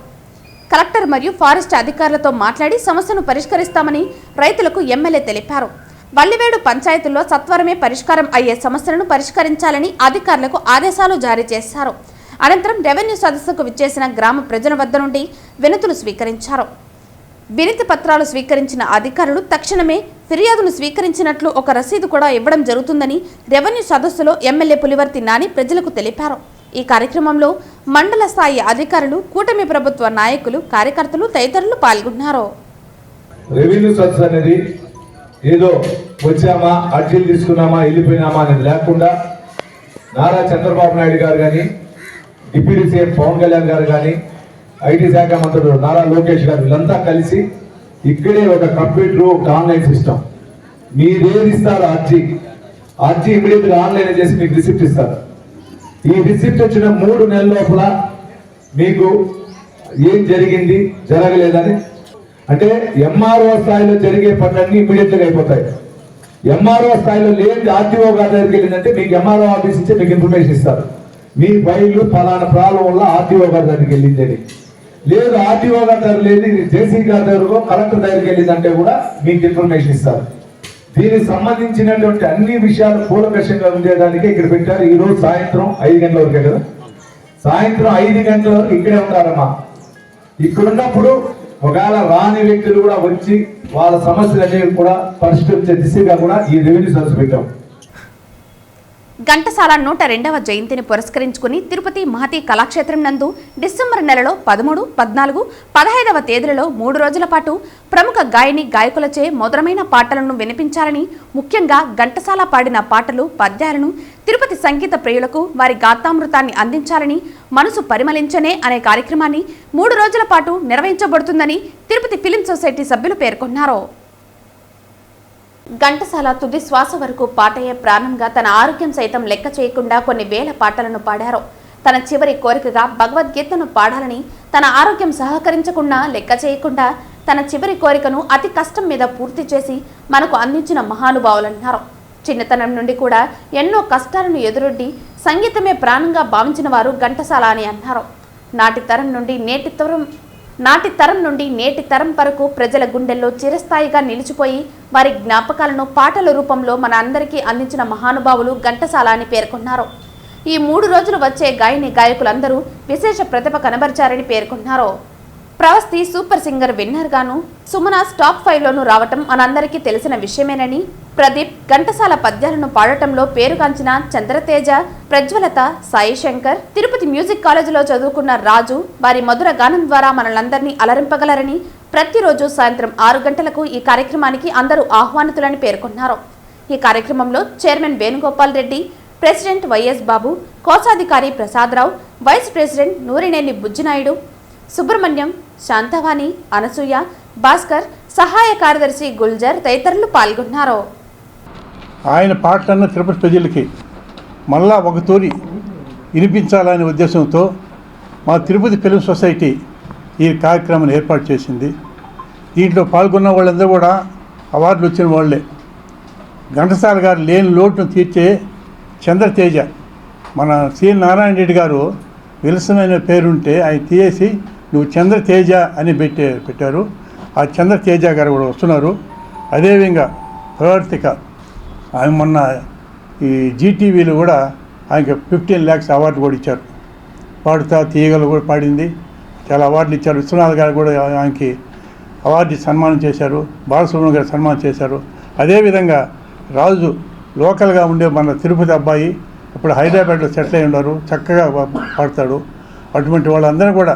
కలెక్టర్ మరియు ఫారెస్ట్ అధికారులతో మాట్లాడి సమస్యను పరిష్కరిస్తామని రైతులకు ఎమ్మెల్యే తెలిపారు. వల్లివేడు పంచాయతీల్లో సత్వరమే పరిష్కారం అయ్యే సమస్యలను పరిష్కరించాలని అధికారులకు ఆదేశాలు జారీ చేశారు. అనంతరం రెవెన్యూ సదస్సుకు విచ్చేసిన గ్రామ ప్రజల వద్ద నుండి వినతులు స్వీకరించారు. వినతి పత్రాలు స్వీకరించిన అధికారులు తక్షణమే ఫిర్యాదును స్వీకరించినట్లు ఒక రసీదు కూడా ఇవ్వడం జరుగుతుందని రెవెన్యూ సదస్సులో ఎమ్మెల్యే పులివర్తి నాని ప్రజలకు తెలిపారు. ఈ కార్యక్రమంలో మండల స్థాయి అధికారులు, కూటమి ప్రభుత్వ నాయకులు, కార్యకర్తలు తదితరులు పాల్గొన్నారు. రెవెన్యూ సదస్సు అనేది ఏదో వచ్చామా, అర్జీలు తీసుకున్నామా, వెళ్ళిపోయినామా అనేది లేకుండా నారా చంద్రబాబు నాయుడు గారు కానీ, డిప్యూటీ సీఎం పవన్ కళ్యాణ్ గారు కానీ, ఐటీ శాఖ మంత్రులు నారా లోకేష్ గారు వీళ్ళంతా కలిసి ఇక్కడే ఒక కంప్యూటర్, ఒక ఆన్లైన్ సిస్టమ్, మీరేది ఇస్తారో అర్జీ ఇమీడియట్ గా ఆన్లైన్ చేసి మీకు రిసిప్ట్ ఇస్తారు. ఈ రిసిప్ట్ వచ్చిన 3 నెలల లోపల మీకు ఏం జరిగింది, జరగలేదని, అంటే ఎంఆర్ఓ స్థాయిలో జరిగే పనులన్నీ ఇమీడియట్ గా అయిపోతాయి. ఎంఆర్ఓ స్థాయిలో లేని ఆర్టీఓ గారి దగ్గరికి వెళ్ళిందంటే మీకు ఎంఆర్ఓ ఆఫీస్ ఇచ్చే మీకు ఇన్ఫర్మేషన్ ఇస్తారు. మీ ఫైల్ ఫలానా ప్రాబ్లం వల్ల ఆర్టీఓ గారి దగ్గరికి వెళ్ళిందని. లేదు ఆర్టీఓ గారి దగ్గర లేదు, ఇది జేసీ గారి దగ్గరకో కలెక్టర్ దగ్గరికి వెళ్ళిందంటే కూడా మీకు ఇన్ఫర్మేషన్ ఇస్తారు. దీనికి సంబంధించినటువంటి అన్ని విషయాలు కూలంకషంగా ఉండేదానికి ఇక్కడ పెట్టారు. ఈ రోజు సాయంత్రం 5 గంటల వరకే కదా, సాయంత్రం 5 గంటల వరకు ఇక్కడే ఉంటారమ్మా. ఇక్కడున్నప్పుడు ఒకవేళ రాని వ్యక్తులు కూడా వచ్చి వాళ్ళ సమస్యలన్నీ కూడా పరిష్కరించే దిశగా కూడా ఈ రెవెన్యూ సెల్స్ పెట్టాం. ఘంటసాల 102వ జయంతిని పురస్కరించుకుని తిరుపతి మహతి కళాక్షేత్రం నందు డిసెంబర్ నెలలో 13, 14, 15వ తేదీలలో 3 రోజుల పాటు ప్రముఖ గాయని గాయకులచే మధురమైన పాటలను వినిపించాలని, ముఖ్యంగా ఘంటసాల పాడిన పాటలు పద్యాలను తిరుపతి సంగీత ప్రియులకు వారి గాత్రామృతాన్ని అందించాలని, మనసు పరిమళించనే అనే కార్యక్రమాన్ని 3 రోజుల పాటు నిర్వహించబడుతుందని తిరుపతి ఫిలిం సొసైటీ సభ్యులు పేర్కొన్నారు. ఘంటసాల తుది శ్వాస వరకు పాటయే ప్రాణంగా తన ఆరోగ్యం సైతం లెక్క చేయకుండా కొన్ని వేల పాటలను పాడారు. తన చివరి కోరికగా భగవద్గీతను పాడాలని, తన ఆరోగ్యం సహకరించకుండా లెక్క చేయకుండా తన చివరి కోరికను అతి కష్టం మీద పూర్తి చేసి మనకు అందించిన మహానుభావులన్నారు. చిన్నతనం నుండి కూడా ఎన్నో కష్టాలను ఎదురొడ్డి సంగీతమే ప్రాణంగా భావించిన వారు ఘంటసాల అని అన్నారు. నాటి తరం నుండి నేటి తరం వరకు ప్రజల గుండెల్లో చిరస్థాయిగా నిలిచిపోయి వారి జ్ఞాపకాలను పాటల రూపంలో మన అందరికీ అందించిన మహానుభావులు ఘంటసాల అని పేర్కొన్నారు. ఈ 3 రోజులు వచ్చే గాయని గాయకులందరూ విశేష ప్రతిభ కనబరిచారని పేర్కొన్నారు. ప్రవస్తి సూపర్ సింగర్ విన్నర్ గాను, సుమనాస్ టాప్ 5లోనూ రావటం మనందరికీ తెలిసిన విషయమేనని, ప్రదీప్ ఘంటసాల పద్యాలను పాడటంలో పేరుగాంచిన చంద్రతేజ, ప్రజ్వలత, సాయి శంకర్, తిరుపతి మ్యూజిక్ కాలేజీలో చదువుకున్న రాజు వారి మధుర గానం ద్వారా మనలందరినీ అలరింపగలరని, ప్రతిరోజు సాయంత్రం 6 గంటలకు ఈ కార్యక్రమానికి అందరూ ఆహ్వానితులని పేర్కొన్నారు. ఈ కార్యక్రమంలో chairman Venugopal Reddy, president YS Babu, కోశాధికారి ప్రసాదరావు, వైస్ ప్రెసిడెంట్ నూరినేని బుజ్జినాయుడు, సుబ్రహ్మణ్యం, శాంతవాణి, అనసూయ, భాస్కర్, సహాయ కార్యదర్శి గుల్జర్ తదితరులు పాల్గొన్నారు. ఆయన పాటలను తిరుపతి ప్రజలకి మళ్ళా ఒక తూరి వినిపించాలనే ఉద్దేశంతో మా తిరుపతి ఫిలిం సొసైటీ ఈ కార్యక్రమాన్ని ఏర్పాటు చేసింది. దీంట్లో పాల్గొన్న వాళ్ళందరూ కూడా అవార్డులు వచ్చిన వాళ్ళే. ఘంటసాల గారు లేని లోటును తీర్చే చంద్రతేజ, మన సి నారాయణ రెడ్డి గారు విల్సన్ అనే పేరుంటే ఆయన తీసేసి నువ్వు చంద్రతేజ అని పెట్టారు. ఆ చంద్రతేజ గారు కూడా వస్తున్నారు. అదేవిధంగా ప్రవర్తిక, ఆయన మొన్న ఈ జీటీవీలో కూడా ఆయనకి 15 lakhs అవార్డు కూడా ఇచ్చారు. పాడుతా తీయగలు కూడా పాడింది, చాలా అవార్డులు ఇచ్చారు. విశ్వనాథ్ గారు కూడా ఆయనకి అవార్డు సన్మానం చేశారు. బాలసుబ్రహ్మణ్యం గారు సన్మానం చేశారు. అదేవిధంగా రాజు లోకల్గా ఉండే మన తిరుపతి అబ్బాయి ఇప్పుడు హైదరాబాద్లో సెటిల్ అయి ఉన్నారు, చక్కగా పాడతాడు. అటువంటి వాళ్ళందరూ కూడా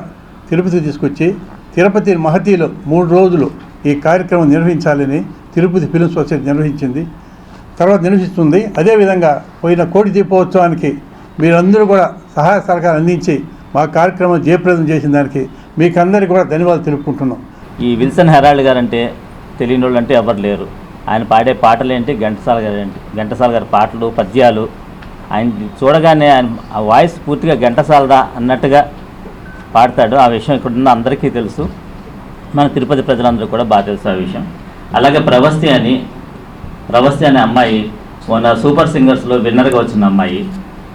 తిరుపతి తీసుకొచ్చి తిరుపతి మహతిలో 3 రోజులు ఈ కార్యక్రమం నిర్వహించాలని తిరుపతి ఫిలిం సొసైటీ నిర్వహిస్తుంది. అదేవిధంగా పోయిన కోటి దీపోత్సవానికి మీరందరూ కూడా సహాయ సహకారం అందించి మా కార్యక్రమం జయప్రదం చేసిన దానికి మీకు అందరికీ కూడా ధన్యవాదాలు తెలుపుకుంటున్నాం. ఈ విల్సన్ హెరాల్డ్ గారు అంటే తెలియని వాళ్ళు అంటే ఎవరు లేరు. ఆయన పాడే పాటలు ఏంటి, ఘంటసాల గారి పాటలు పద్యాలు ఆయన చూడగానే ఆయన ఆ వాయిస్ పూర్తిగా ఘంటసాలదా అన్నట్టుగా పాడతాడు. ఆ విషయం ఇక్కడున్న అందరికీ తెలుసు, మన తిరుపతి ప్రజలందరూ కూడా బాగా తెలుసు ఆ విషయం. అలాగే ప్రవస్తి అనే అమ్మాయి మొన్న సూపర్ సింగర్స్లో విన్నర్గా వచ్చిన అమ్మాయి.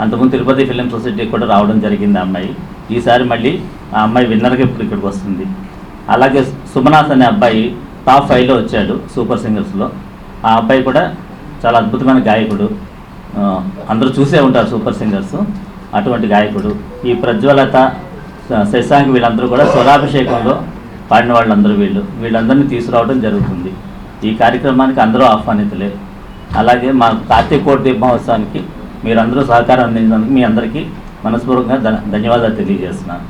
అంతకుముందు తిరుపతి ఫిలిం సొసైటీ కూడా రావడం జరిగింది ఆ అమ్మాయి. ఈసారి మళ్ళీ ఆ అమ్మాయి విన్నర్గా ఇప్పుడు ఇక్కడికి వస్తుంది. అలాగే సుమనాథ్ అనే అబ్బాయి టాప్ 5లో వచ్చాడు సూపర్ సింగర్స్లో. ఆ అబ్బాయి కూడా చాలా అద్భుతమైన గాయకుడు, అందరూ చూసే ఉంటారు సూపర్ సింగర్స్. అటువంటి గాయకుడు. ఈ ప్రజ్వలత, శశాంక్ వీళ్ళందరూ కూడా స్వరాభిషేకంలో పాడిన వాళ్ళందరూ వీళ్ళందరినీ తీసుకురావడం జరుగుతుంది. ఈ కార్యక్రమానికి అందరూ ఆహ్వానితులే. అలాగే మా కార్తీక కోటి దీప మహోత్సవానికి మీరందరూ సహకారం అందించడానికి మీ అందరికీ మనస్పూర్వకంగా ధన్యవాదాలు తెలియజేస్తున్నాను.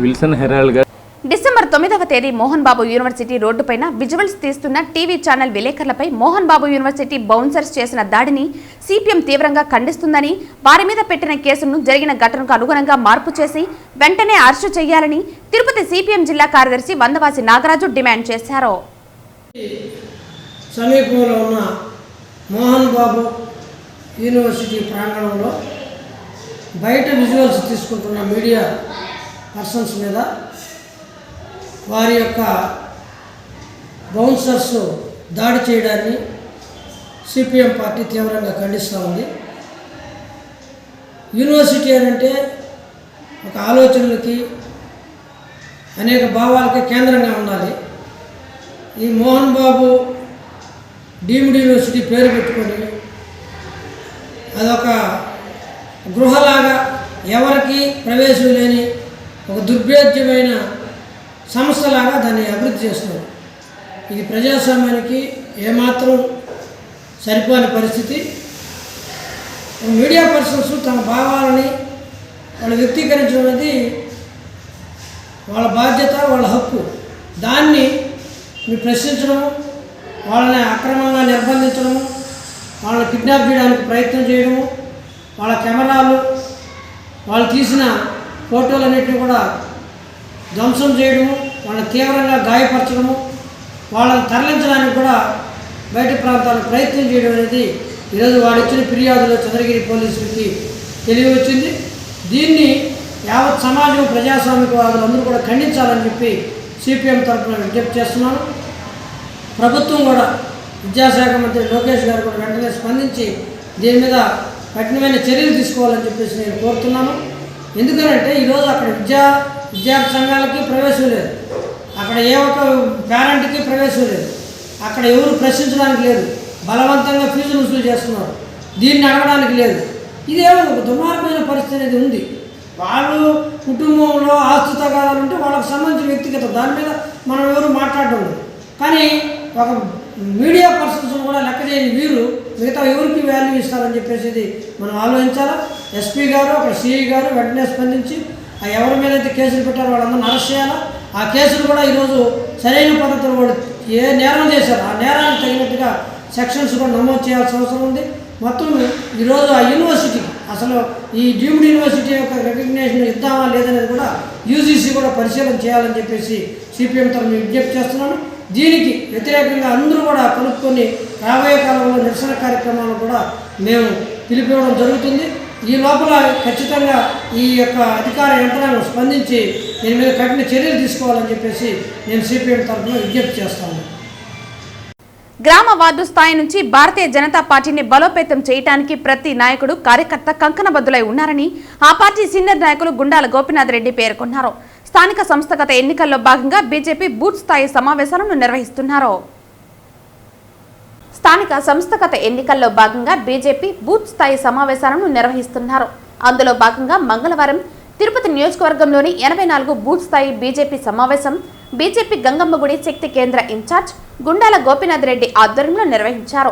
విల్సన్ హెరాల్డ్ గారు డిసెంబర్ 9వ తేదీ మోహన్ బాబు యూనివర్సిటీ రోడ్డుపైన విజువల్స్ తీస్తున్న TV channel విలేకరులపై Mohan Babu university bouncers చేసిన దాడిని సిపిఎం తీవ్రంగా ఖండిస్తుందని, వారి మీద పెట్టిన కేసును జరిగిన ఘటనకు అనుగుణంగా మార్పు చేసి వెంటనే అరెస్టు చేయాలని తిరుపతి సిపిఎం జిల్లా కార్యదర్శి వందవాసి నాగరాజు డిమాండ్ చేశారు. సమీపంలో ఉన్న మోహన్ బాబు యూనివర్సిటీ ప్రాంగణంలో బయట విజువల్స్ తీసుకుంటున్న మీడియా పర్సన్స్ మీద వారి యొక్క బౌన్సర్స్ దాడి చేయడాన్ని సిపిఎం పార్టీ తీవ్రంగా ఖండిస్తూ ఉంది. యూనివర్సిటీ అంటే ఒక ఆలోచనలకి అనేక భావాలకి కేంద్రంగా ఉండాలి. ఈ మోహన్ బాబు డీమ్డ్ యూనివర్సిటీ పేరు పెట్టుకొని అదొక గృహలాగా ఎవరికి ప్రవేశం లేని ఒక దుర్భేద్యమైన సంస్థలాగా దాన్ని అభివృద్ధి చేస్తున్నారు. ఇది ప్రజాస్వామ్యానికి ఏమాత్రం సరిపోని పరిస్థితి. మీడియా పర్సన్స్ తమ భావాలని వాళ్ళు వ్యక్తీకరించడం అనేది వాళ్ళ బాధ్యత, వాళ్ళ హక్కు. దాన్ని మీరు ప్రశ్నించడము, వాళ్ళని అక్రమంగా నిర్బంధించడము, వాళ్ళని కిడ్నాప్ చేయడానికి ప్రయత్నం చేయడము, వాళ్ళ కెమెరాలు, వాళ్ళు తీసిన ఫోటోలన్నింటినీ కూడా ధ్వంసం చేయడము, వాళ్ళని తీవ్రంగా గాయపరచడము, వాళ్ళని తరలించడానికి కూడా బయట ప్రాంతాలకు ప్రయత్నం చేయడం అనేది ఈరోజు వాళ్ళు ఇచ్చిన ఫిర్యాదులో చంద్రగిరి పోలీసులకి తెలియవచ్చింది. దీన్ని యావత్ సమాజం, ప్రజాస్వామిక వాదులందరూ కూడా ఖండించాలని చెప్పి సిపిఎం తరఫున విజ్ఞప్తి చేస్తున్నాను. ప్రభుత్వం కూడా, విద్యాశాఖ మంత్రి లోకేష్ గారు కూడా వెంటనే స్పందించి దీని మీద కఠినమైన చర్యలు తీసుకోవాలని చెప్పేసి నేను కోరుతున్నాను. ఎందుకంటే ఈరోజు అక్కడ విద్యార్థి సంఘాలకి ప్రవేశం లేదు, అక్కడ ఏ ఒక్క పేరెంట్కి ప్రవేశం లేదు, అక్కడ ఎవరు ప్రశ్నించడానికి లేదు, బలవంతంగా ఫీజులు వసూలు చేస్తున్నారు, దీన్ని అడగడానికి లేదు. ఇదేమో ఒక దుర్మార్గమైన పరిస్థితి అనేది ఉంది. వాళ్ళు కుటుంబంలో ఆస్తి తగాదాలు ఉంటే వాళ్ళకు సంబంధించిన వ్యక్తిగత, దాని మీద మనం ఎవరు మాట్లాడడం లేదు. కానీ ఒక మీడియా పర్సన్స్ కూడా లెక్క చేయని వీరు మిగతా ఎవరికి వాల్యూ ఇస్తారని చెప్పేసి మనం ఆలోచించాలా. ఎస్పీ గారు, అక్కడ సిఐ గారు వెంటనే స్పందించి ఆ ఎవరి మీద అయితే కేసులు పెట్టారో వాళ్ళందరినీ అరెస్ట్ చేయాలా. ఆ కేసులు కూడా ఈరోజు సరైన పద్ధతిలో వాళ్ళు ఏ నేరం చేశారు ఆ నేరానికి తగినట్టుగా సెక్షన్స్ కూడా నమోదు చేయాల్సిన అవసరం ఉంది. మొత్తం ఈరోజు ఆ యూనివర్సిటీకి అసలు ఈ డీమ్డ్ యూనివర్సిటీ యొక్క రికగ్నేషన్ ఇద్దామా లేదనేది కూడా యూజీసీ కూడా పరిశీలన చేయాలని చెప్పేసి సిపిఎం తరఫున విజ్ఞప్తి చేస్తున్నాను. దీనికి వ్యతిరేకంగా అందరూ కూడా కలుపుకొని రాబోయే కాలంలో నిరసన కార్యక్రమాలను కూడా మేము పిలిపివ్వడం జరుగుతుంది. ఈ లోపల ఖచ్చితంగా ఈ యొక్క అధికార యంత్రాంగం స్పందించి దీని మీద కఠిన చర్యలు తీసుకోవాలని చెప్పేసి నేను సిపిఎం తరఫున విజ్ఞప్తి చేస్తాను. గ్రామ వార్డు స్థాయి నుంచి భారతీయ జనతా పార్టీని బలోపేతం చేయడానికి ప్రతి నాయకుడు, కార్యకర్త కంకణబద్దులై ఉన్నారని ఆ పార్టీ సీనియర్ నాయకులు గుండాల గోపీనాథ్ రెడ్డి పేర్కొన్నారు. స్థానిక సంస్థాగత ఎన్నికల్లో భాగంగా బీజేపీ బూత్ స్థాయి సమావేశాలను నిర్వహిస్తున్నారు. స్థానిక సంస్థాగత ఎన్నికల్లో భాగంగా బీజేపీ బూత్ స్థాయి సమావేశాలను నిర్వహిస్తున్నారు. అందులో భాగంగా మంగళవారం తిరుపతి నియోజకవర్గంలోని 84 బూత్ స్థాయి బీజేపీ సమావేశం బీజేపీ గంగమ్మగుడి శక్తి కేంద్ర ఇన్ఛార్జ్ గుండాల గోపీనాథ్ రెడ్డి ఆధ్వర్యంలో నిర్వహించారు.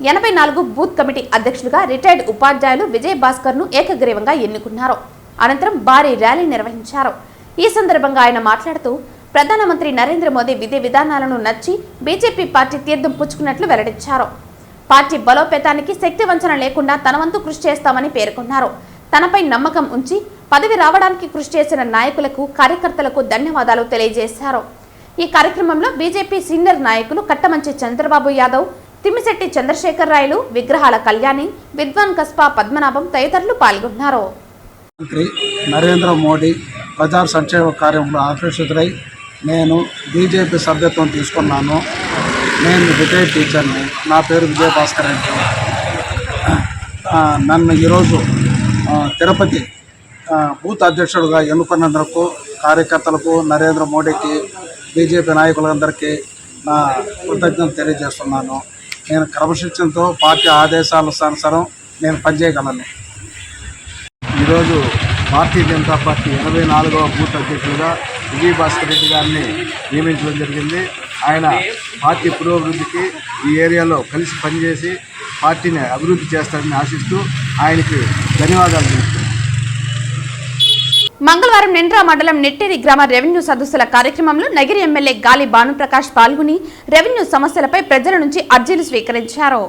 84 బూత్ కమిటీ అధ్యక్షులుగా రిటైర్డ్ ఉపాధ్యాయులు విజయ్ భాస్కర్ ను ఏకగ్రీవంగా ఎన్నుకున్నారు. అనంతరం భారీ ర్యాలీ నిర్వహించారు. ఈ సందర్భంగా ఆయన మాట్లాడుతూ ప్రధానమంత్రి నరేంద్ర మోదీ విధి విధానాలను నచ్చి బీజేపీ పార్టీ తీర్థం పుచ్చుకున్నట్లు వెల్లడించారు. పార్టీ బలోపేతానికి శక్తి వంచన లేకుండా తన వంతు కృషి చేస్తామని పేర్కొన్నారు. తనపై నమ్మకం ఉంచి పదవి రావడానికి కృషి చేసిన నాయకులకు, కార్యకర్తలకు ధన్యవాదాలు తెలియజేశారు. ఈ కార్యక్రమంలో బీజేపీ సీనియర్ నాయకులు కట్టమంచి చంద్రబాబు యాదవ్, తిమ్మిశెట్టి చంద్రశేఖర్ రాయలు, విగ్రహాల కళ్యాణి, విద్వాన్ కస్పా పద్మనాభం తదితరులు పాల్గొన్నారు. నరేంద్ర మోడీ ప్రజా సంక్షేమ కార్యంలో ఆకర్షితులై నేను బీజేపీ సభ్యత్వం తీసుకున్నాను. నేను రిటైర్డ్ టీచర్ని. నా పేరు విజయ్ భాస్కర్ రెడ్డి. నన్ను ఈరోజు తిరుపతి బూత్ అధ్యక్షుడుగా ఎన్నుకున్నందుకు కార్యకర్తలకు, నరేంద్ర మోడీకి, బీజేపీ నాయకులందరికీ నా కృతజ్ఞతలు తెలియజేస్తున్నాను. నేను క్రమశిక్షణతో పార్టీ ఆదేశానుసారం నేను పనిచేయగలను. ఈరోజు భారతీయ జనతా పార్టీ 84వ బూత్ అధ్యక్షులుగా విజయ్ భాస్కర్ రెడ్డి గారిని నియమించడం జరిగింది. ఆయన పార్టీ పురోభివృద్ధికి ఈ ఏరియాలో కలిసి పనిచేసి పార్టీని అభివృద్ధి చేస్తారని ఆశిస్తూ ఆయనకి ధన్యవాదాలు తెలుపుతున్నాను. మంగళవారం నిండ్రా మండలం నెట్టేరి గ్రామ రెవెన్యూ సదస్సుల కార్యక్రమంలో నగిరి ఎమ్మెల్యే గాలి భానుప్రకాష్ పాల్గొని రెవెన్యూ సమస్యలపై ప్రజల నుంచి అర్జీలు స్వీకరించారు.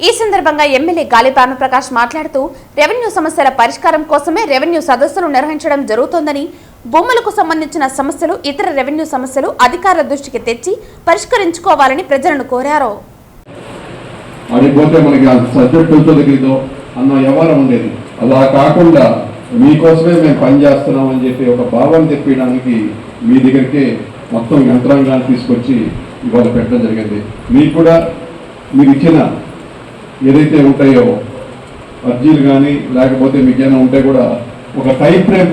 ఈ సందర్భంగా ఎమ్మెల్యే గాలి భానుప్రకాష్ మాట్లాడుతూ రెవెన్యూ సమస్యల పరిష్కారం కోసమే రెవెన్యూ సదస్సులు నిర్వహించడం జరుగుతోందని, భూములకు సంబంధించిన సమస్యలు, ఇతర రెవెన్యూ సమస్యలు అధికారుల దృష్టికి తెచ్చి పరిష్కరించుకోవాలని ప్రజలను కోరారు. అడిగిపోతే మనకి సబ్జెక్టులతో అన్న వ్యవహారం ఉండేది. అలా కాకుండా మీకోసమే మేము పనిచేస్తున్నామని చెప్పి ఒక భావన తెప్పించడానికి మీ దగ్గరికి మొత్తం యంత్రాంగాన్ని తీసుకొచ్చి ఇవాళ పెట్టడం జరిగింది. మీకు కూడా మీరు ఇచ్చిన ఏదైతే ఉంటాయో అర్జీలు కానీ లేకపోతే మీకు ఏమైనా ఉంటే కూడా ఒక టైం ఫ్రేమ్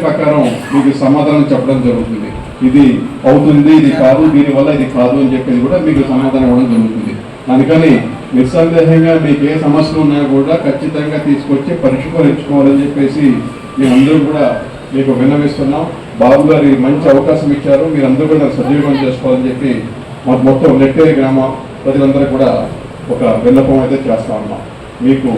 ప్రకారం మీకు సమాధానం చెప్పడం జరుగుతుంది. ఇది అవుతుంది, ఇది కాదు, దీనివల్ల ఇది కాదు అని చెప్పేది కూడా మీకు సమాధానం ఇవ్వడం జరుగుతుంది. అందుకని నిస్సందేహంగా మీకు ఏ సమస్యలు ఉన్నా కూడా ఖచ్చితంగా తీసుకొచ్చి పరిష్కరించుకోవాలని చెప్పేసి మేమందరూ కూడా మీకు విన్నవిస్తున్నాం. బాబు గారు మంచి అవకాశం ఇచ్చారు, మీరందరూ కూడా సద్వినియోగం చేసుకోవాలని చెప్పి మాకు మొత్తం నెట్టేరి గ్రామ ప్రజలందరూ కూడా ఒక విన్నపం అయితే చేస్తా ఉన్నాం. మీకు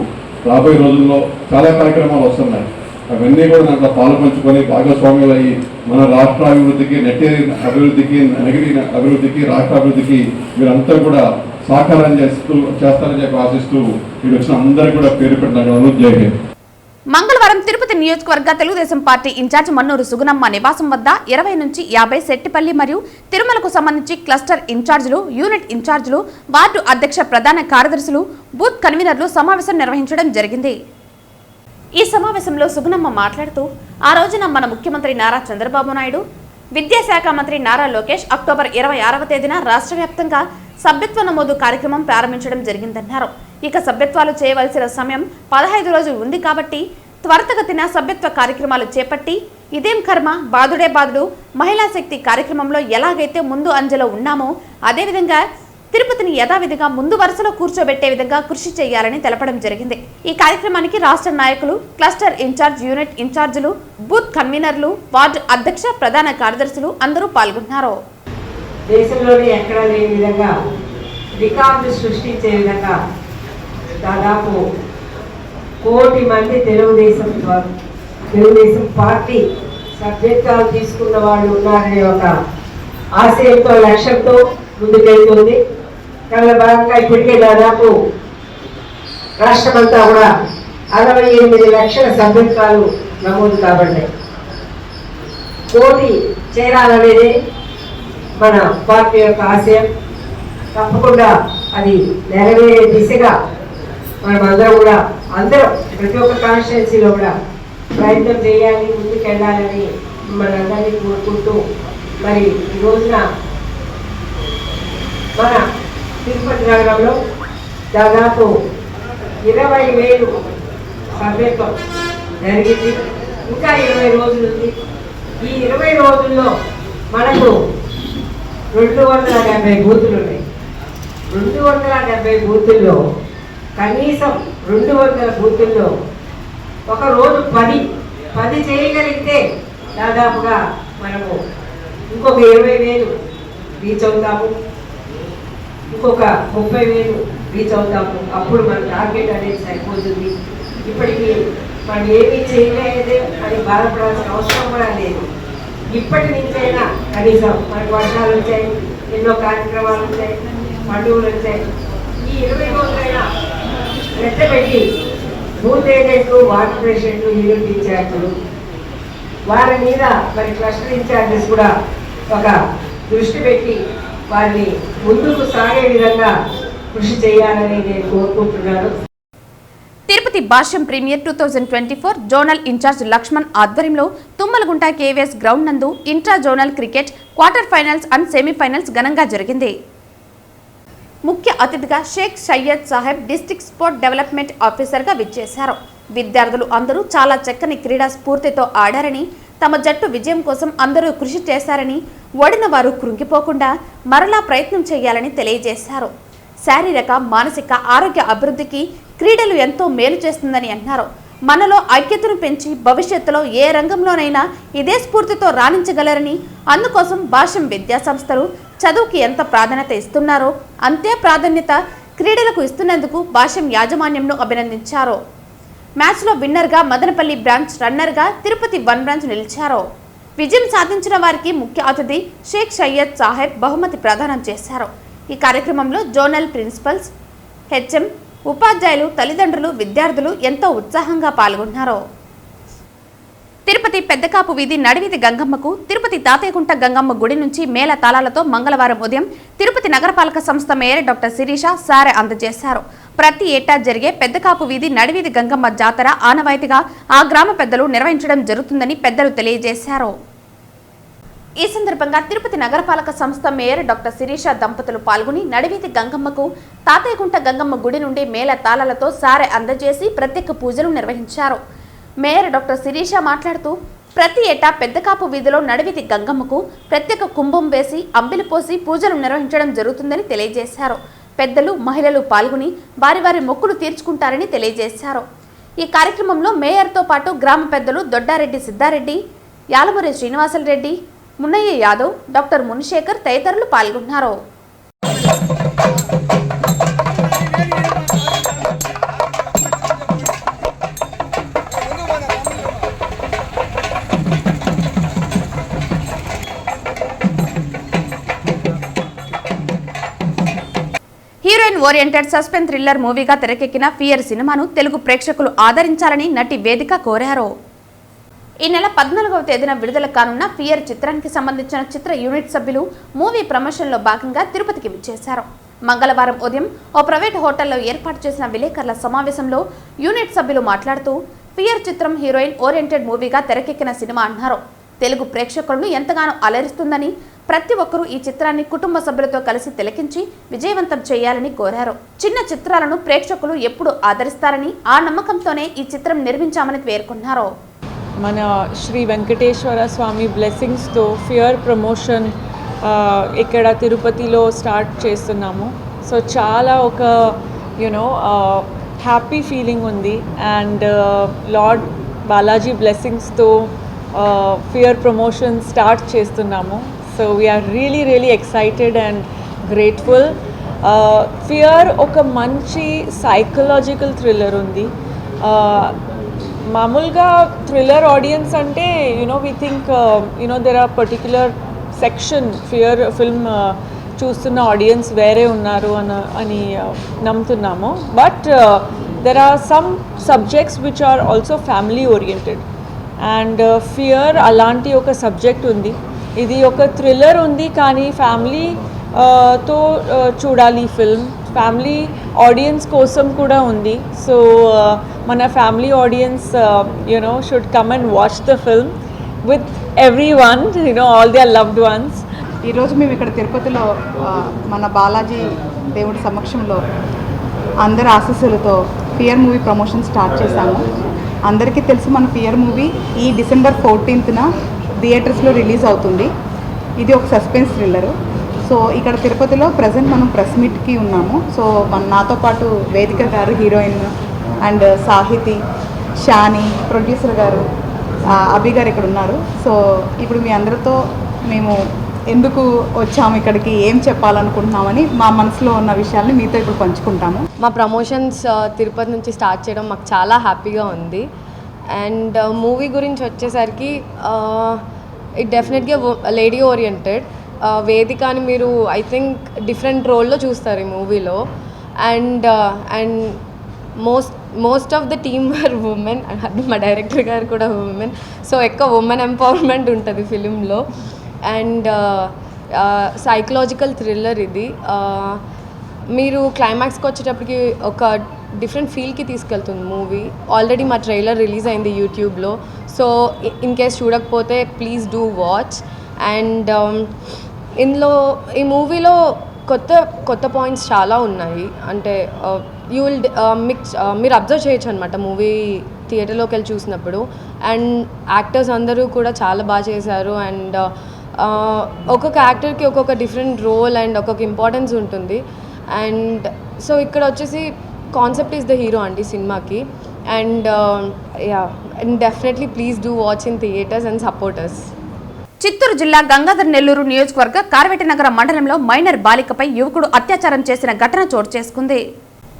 రాబోయే రోజుల్లో చాలా కార్యక్రమాలు వస్తున్నాయి, అవన్నీ కూడా దాంట్లో పాల్పంచుకొని భాగస్వామ్యులు అయ్యి మన రాష్ట్ర అభివృద్ధికి, నెట్టేరి అభివృద్ధికి, నగిరి అభివృద్ధికి, రాష్ట్ర అభివృద్ధికి మీరంతా కూడా సహకారం చేస్తారని చెప్పి ఆశిస్తూ మీరు వచ్చిన అందరికీ కూడా పేరు పెట్టిన జై హింద్. మంగళవారం తిరుపతి నియోజకవర్గ తెలుగుదేశం పార్టీ ఇన్ఛార్జ్ మన్నూరు సుగుణమ్మ నివాసం వద్ద 20 నుంచి 50 సెట్టిపల్లి మరియు తిరుమలకు సంబంధించి క్లస్టర్ ఇన్ఛార్జీలు, యూనిట్ ఇన్ఛార్జీలు, వార్డు అధ్యక్ష ప్రధాన కార్యదర్శులు, బూత్ కన్వీనర్లు సమావేశం నిర్వహించడం జరిగింది. ఈ సమావేశంలో సుగుణమ్మ మాట్లాడుతూ ఆ రోజున మన ముఖ్యమంత్రి నారా చంద్రబాబు నాయుడు, విద్యాశాఖ మంత్రి నారా లోకేష్ అక్టోబర్ 26వ తేదీన రాష్ట్ర వ్యాప్తంగా సభ్యత్వ నమోదు కార్యక్రమం ప్రారంభించడం జరిగిందన్నారు. ఇక సభ్యత్వాలు చేయవలసిన సమయం 15 రోజులు ఉంది కాబట్టి త్వరితగతిన సభ్యత్వ కార్యక్రమాలు చేపట్టి ఇదేం కర్మ, బాదుడే బాదుడు మహిళా శక్తి కార్యక్రమంలో ఎలాగైతే ముందు అంజలో ఉన్నామో అదేవిధంగా తిరుపతిని యథావిధిగా ముందు వరుసలో కూర్చోబెట్టే విధంగా కృషి చేయాలని తెలపడం జరిగింది. ఈ కార్యక్రమానికి రాష్ట్ర నాయకులు, క్లస్టర్ ఇన్ఛార్జ్, యూనిట్ ఇన్ఛార్జీలు, బూత్ కన్వీనర్లు, వార్డు అధ్యక్ష ప్రధాన కార్యదర్శులు అందరూ పాల్గొన్నారు. దేశంలోనే ఎక్కడా లేని విధంగా రికార్డు సృష్టించే విధంగా దాదాపు 1 కోటి మంది తెలుగుదేశం పార్టీ సభ్యత్వాలు తీసుకున్న వాళ్ళు ఉన్నారనే ఒక ఆశయంతో, లక్ష్యంతో ముందుకెళ్తుంది. దానిలో భాగంగా ఇప్పటికే దాదాపు రాష్ట్రమంతా కూడా 68 లక్షల సభ్యత్వాలు నమోదు కాబట్టి 1 కోటి చేరాలనేది మన పార్టీ యొక్క ఆశయం. తప్పకుండా అది నెరవేరే దిశగా మనమందరం కూడా ప్రతి ఒక్క కాన్స్టిట్యున్సీలో కూడా ప్రయత్నం చేయాలి, ముందుకెళ్ళాలని మనందరినీ కోరుకుంటూ మరి ఈ రోజున మన తిరుపతి నగరంలో దాదాపు 20,000 సభ్యత్వం జరిగింది. ఇంకా 20 రోజులు ఉంది. ఈ 20 రోజుల్లో మనకు 270 బూతులు ఉన్నాయి. 270 బూతుల్లో కనీసం 200 బూతుల్లో ఒక రోజు 10 చేయగలిగితే దాదాపుగా మనము ఇంకొక 20,000 రీచ్ అవుతాము, ఇంకొక 30,000 రీచ్ అవుతాము. అప్పుడు మన టార్గెట్ అనేది సరిపోతుంది. ఇప్పటికీ మనం ఏమీ చేయలేదు అని బాధపడాల్సిన అవసరం కూడా లేదు. ఇప్పటి నుంచైనా కనీసం మనకు వర్షాలు వచ్చాయి, ఎన్నో కార్యక్రమాలు వచ్చాయి, పండుగలు వచ్చాయి. ఈ 20 రోజులైనా శ్రద్ధ పెట్టి బూత్ ఏజెంట్లు, వార్డు ప్రెసిడెంట్లు, యూనిట్ ఇన్ఛార్జీలు వారి మీద మరి క్లస్టర్ ఇన్ఛార్జెస్ కూడా ఒక దృష్టి పెట్టి వారిని ముందుకు సాగే విధంగా కృషి చేయాలని నేను కోరుకుంటున్నాను. Tirupati Bhashyam premier 2024 zonal in charge Lakshman ఆధ్వర్యంలో తుమ్మలగుంట కేవీఎస్ గ్రౌండ్ నందు intra zonal cricket quarter finals and semifinals ఘనంగా జరిగింది. ముఖ్య అతిథిగా Sheikh Syed Saheb district sport development ఆఫీసర్గా విచ్చేశారు. విద్యార్థులు అందరూ చాలా చక్కని క్రీడా స్ఫూర్తితో ఆడారని, తమ జట్టు విజయం కోసం అందరూ కృషి చేశారని, ఓడిన వారు కృంగిపోకుండా మరలా ప్రయత్నం చేయాలని తెలియజేశారు. శారీరక, మానసిక ఆరోగ్య అభివృద్ధికి క్రీడలు ఎంతో మేలు చేస్తుందని అన్నారు. మనలో ఐక్యతను పెంచి భవిష్యత్తులో ఏ రంగంలోనైనా ఇదే స్ఫూర్తితో రాణించగలరని, అందుకోసం భాష్యం విద్యా సంస్థలు చదువుకి ఎంత ప్రాధాన్యత ఇస్తున్నారో అంతే ప్రాధాన్యత క్రీడలకు ఇస్తున్నందుకు భాష్యం యాజమాన్యంను అభినందించారు. మ్యాచ్లో విన్నర్గా మదనపల్లి బ్రాంచ్, రన్నర్గా తిరుపతి 1 బ్రాంచ్ నిలిచారు. విజయం సాధించిన వారికి ముఖ్య అతిథి షేక్ సయ్యద్ సాహెబ్ బహుమతి ప్రదానం చేశారు. ఈ కార్యక్రమంలో జోనల్ ప్రిన్సిపల్స్, హెచ్ఎం, ఉపాధ్యాయులు, తల్లిదండ్రులు, విద్యార్థులు ఎంతో ఉత్సాహంగా పాల్గొన్నారు. తిరుపతి పెద్దకాపు వీధి నడివీధి గంగమ్మకు తిరుపతి తాతయ్యగుంట గంగమ్మ గుడి నుంచి మేళ తాళాలతో మంగళవారం ఉదయం తిరుపతి నగరపాలక సంస్థ మేయర్ డాక్టర్ శిరీష సారె అందజేశారు. ప్రతి ఏటా జరిగే పెద్దకాపు వీధి నడివీధి గంగమ్మ జాతర ఆనవాయితీగా ఆ గ్రామ పెద్దలు నిర్వహించడం జరుగుతుందని పెద్దలు తెలియజేశారు. ఈ సందర్భంగా తిరుపతి నగరపాలక సంస్థ మేయర్ డాక్టర్ శిరీష దంపతులు పాల్గొని నడివీధి గంగమ్మకు తాతయ్యగుంట గంగమ్మ గుడి నుండి మేళ తాళాలతో సారె అందజేసి ప్రత్యేక పూజలు నిర్వహించారు. మేయర్ డాక్టర్ శిరీష మాట్లాడుతూ ప్రతి ఏటా పెద్దకాపు వీధిలో నడివీధి గంగమ్మకు ప్రత్యేక కుంభం వేసి అంబిలి పోసి పూజలు నిర్వహించడం జరుగుతుందని తెలియజేశారు. పెద్దలు మహిళలు పాల్గొని వారి వారి మొక్కులు తీర్చుకుంటారని తెలియజేశారు. ఈ కార్యక్రమంలో మేయర్తో పాటు గ్రామ పెద్దలు దొడ్డారెడ్డి సిద్ధారెడ్డి, యాలమూరి శ్రీనివాసరెడ్డి, మున్నయ్య యాదవ్, డాక్టర్ మునిశేఖర్ తదితరులు పాల్గొన్నారు. హీరోయిన్ ఓరియంటెడ్ సస్పెన్స్ థ్రిల్లర్ మూవీగా తెరకెక్కిన ఫియర్ సినిమాను తెలుగు ప్రేక్షకులు ఆదరించాలని నటి వేదిక కోరారు. ఈ నెల 14వ తేదీన విడుదల కానున్న ఫియర్ చిత్రానికి సంబంధించిన చిత్ర యూనిట్ సభ్యులు మూవీ ప్రమోషన్లో భాగంగా తిరుపతికి విచ్చేశారు. మంగళవారం ఉదయం ఓ ప్రైవేట్ హోటల్లో ఏర్పాటు చేసిన విలేకరుల సమావేశంలో యూనిట్ సభ్యులు మాట్లాడుతూ ఫియర్ చిత్రం హీరోయిన్ ఓరియంటెడ్ మూవీగా తెరకెక్కిన సినిమా అన్నారు. తెలుగు ప్రేక్షకులను ఎంతగానో అలరిస్తుందని, ప్రతి ఒక్కరూ ఈ చిత్రాన్ని కుటుంబ సభ్యులతో కలిసి తిలకించి విజయవంతం చేయాలని కోరారు. చిన్న చిత్రాలను ప్రేక్షకులు ఎప్పుడు ఆదరిస్తారని, ఆ నమ్మకంతోనే ఈ చిత్రం నిర్మించామని పేర్కొన్నారు. మన శ్రీ వెంకటేశ్వర స్వామి బ్లెస్సింగ్స్తో ఫియర్ ప్రమోషన్ ఇక్కడ తిరుపతిలో స్టార్ట్ చేస్తున్నాము. సో చాలా ఒక హ్యాపీ ఫీలింగ్ ఉంది. అండ్ లార్డ్ బాలాజీ బ్లెస్సింగ్స్తో ఫియర్ ప్రమోషన్ స్టార్ట్ చేస్తున్నాము. So we're really excited and grateful. Fear ఒక మంచి సైకలాజికల్ థ్రిల్లర్ ఉంది. మామూలుగా థ్రిల్లర్ ఆడియన్స్ అంటే we think there are particular section fear film చూస్తున్న ఆడియన్స్ వేరే ఉన్నారు అని నమ్ముతున్నాము. But there are some subjects which are also family oriented and fear అలాంటి ఒక సబ్జెక్ట్ ఉంది. ఇది ఒక థ్రిల్లర్ ఉంది కానీ ఫ్యామిలీతో చూడాలి ఫిల్మ్, ఫ్యామిలీ ఆడియన్స్ కోసం కూడా ఉంది. సో మన family audience should come and watch the film with everyone, all their loved ones. ఈరోజు మేము ఇక్కడ తిరుపతిలో మన బాలాజీ దేవుడి సమక్షంలో అందరి ఆశీస్సులతో ఫియర్ మూవీ ప్రమోషన్ స్టార్ట్ చేశాము. అందరికీ తెలుసు మన ఫియర్ మూవీ ఈ December 14th థియేటర్స్లో రిలీజ్ అవుతుంది. ఇది ఒక సస్పెన్స్ థ్రిల్లరు. సో ఇక్కడ తిరుపతిలో ప్రజెంట్ మనం ప్రెస్ మీట్కి ఉన్నాము. సో నాతో పాటు వేదిక గారు heroine and Sahiti, Shani producer గారు, అభి గారు ఇక్కడ ఉన్నారు. సో ఇప్పుడు మీ అందరితో మేము ఎందుకు వచ్చాము ఇక్కడికి, ఏం చెప్పాలనుకుంటున్నామని మా మనసులో ఉన్న విషయాల్ని మీతో ఇప్పుడు పంచుకుంటాము. మా ప్రమోషన్స్ తిరుపతి నుంచి స్టార్ట్ చేయడం మాకు చాలా హ్యాపీగా ఉంది. అండ్ మూవీ గురించి వచ్చేసరికి ఇట్ డెఫినెట్గా లేడీ ఓరియంటెడ్. వేదికని మీరు ఐ థింక్ డిఫరెంట్ రోల్లో చూస్తారు ఈ మూవీలో. And most of the team were women. మా డైరెక్టర్ గారు కూడా ఉమెన్. సో ఎక్కువ ఉమెన్ ఎంపవర్మెంట్ ఉంటుంది ఫిలింలో. అండ్ సైకలాజికల్ థ్రిల్లర్ ఇది. మీరు క్లైమాక్స్కి వచ్చేటప్పటికి ఒక డిఫరెంట్ ఫీల్కి తీసుకెళ్తుంది మూవీ. ఆల్రెడీ మా ట్రైలర్ రిలీజ్ అయింది యూట్యూబ్లో. సో ఇన్ కేస్ చూడకపోతే ప్లీజ్ డూ వాచ్. అండ్ ఈ మూవీలో కొత్త పాయింట్స్ చాలా ఉన్నాయి. అంటే యూ విల్ మీరు అబ్జర్వ్ చేయొచ్చు అనమాట మూవీ థియేటర్లోకి వెళ్ళి చూసినప్పుడు. అండ్ యాక్టర్స్ అందరూ కూడా చాలా బాగా చేశారు. అండ్ ఒక్కొక్క యాక్టర్కి ఒక్కొక్క డిఫరెంట్ రోల్ అండ్ ఒక్కొక్క ఇంపార్టెన్స్ ఉంటుంది. అండ్ సో ఇక్కడ వచ్చేసి కాన్సెప్ట్ ఈస్ ద హీరో అండి సినిమాకి. And and definitely please do watch in theatres and support us. Chittoor జిల్లా గంగాధర్ నెల్లూరు నియోజకవర్గ కార్వేటనగర మండలంలో మైనర్ బాలికపై యువకుడు అత్యాచారం చేసిన ఘటన చోటు చేసుకుంది.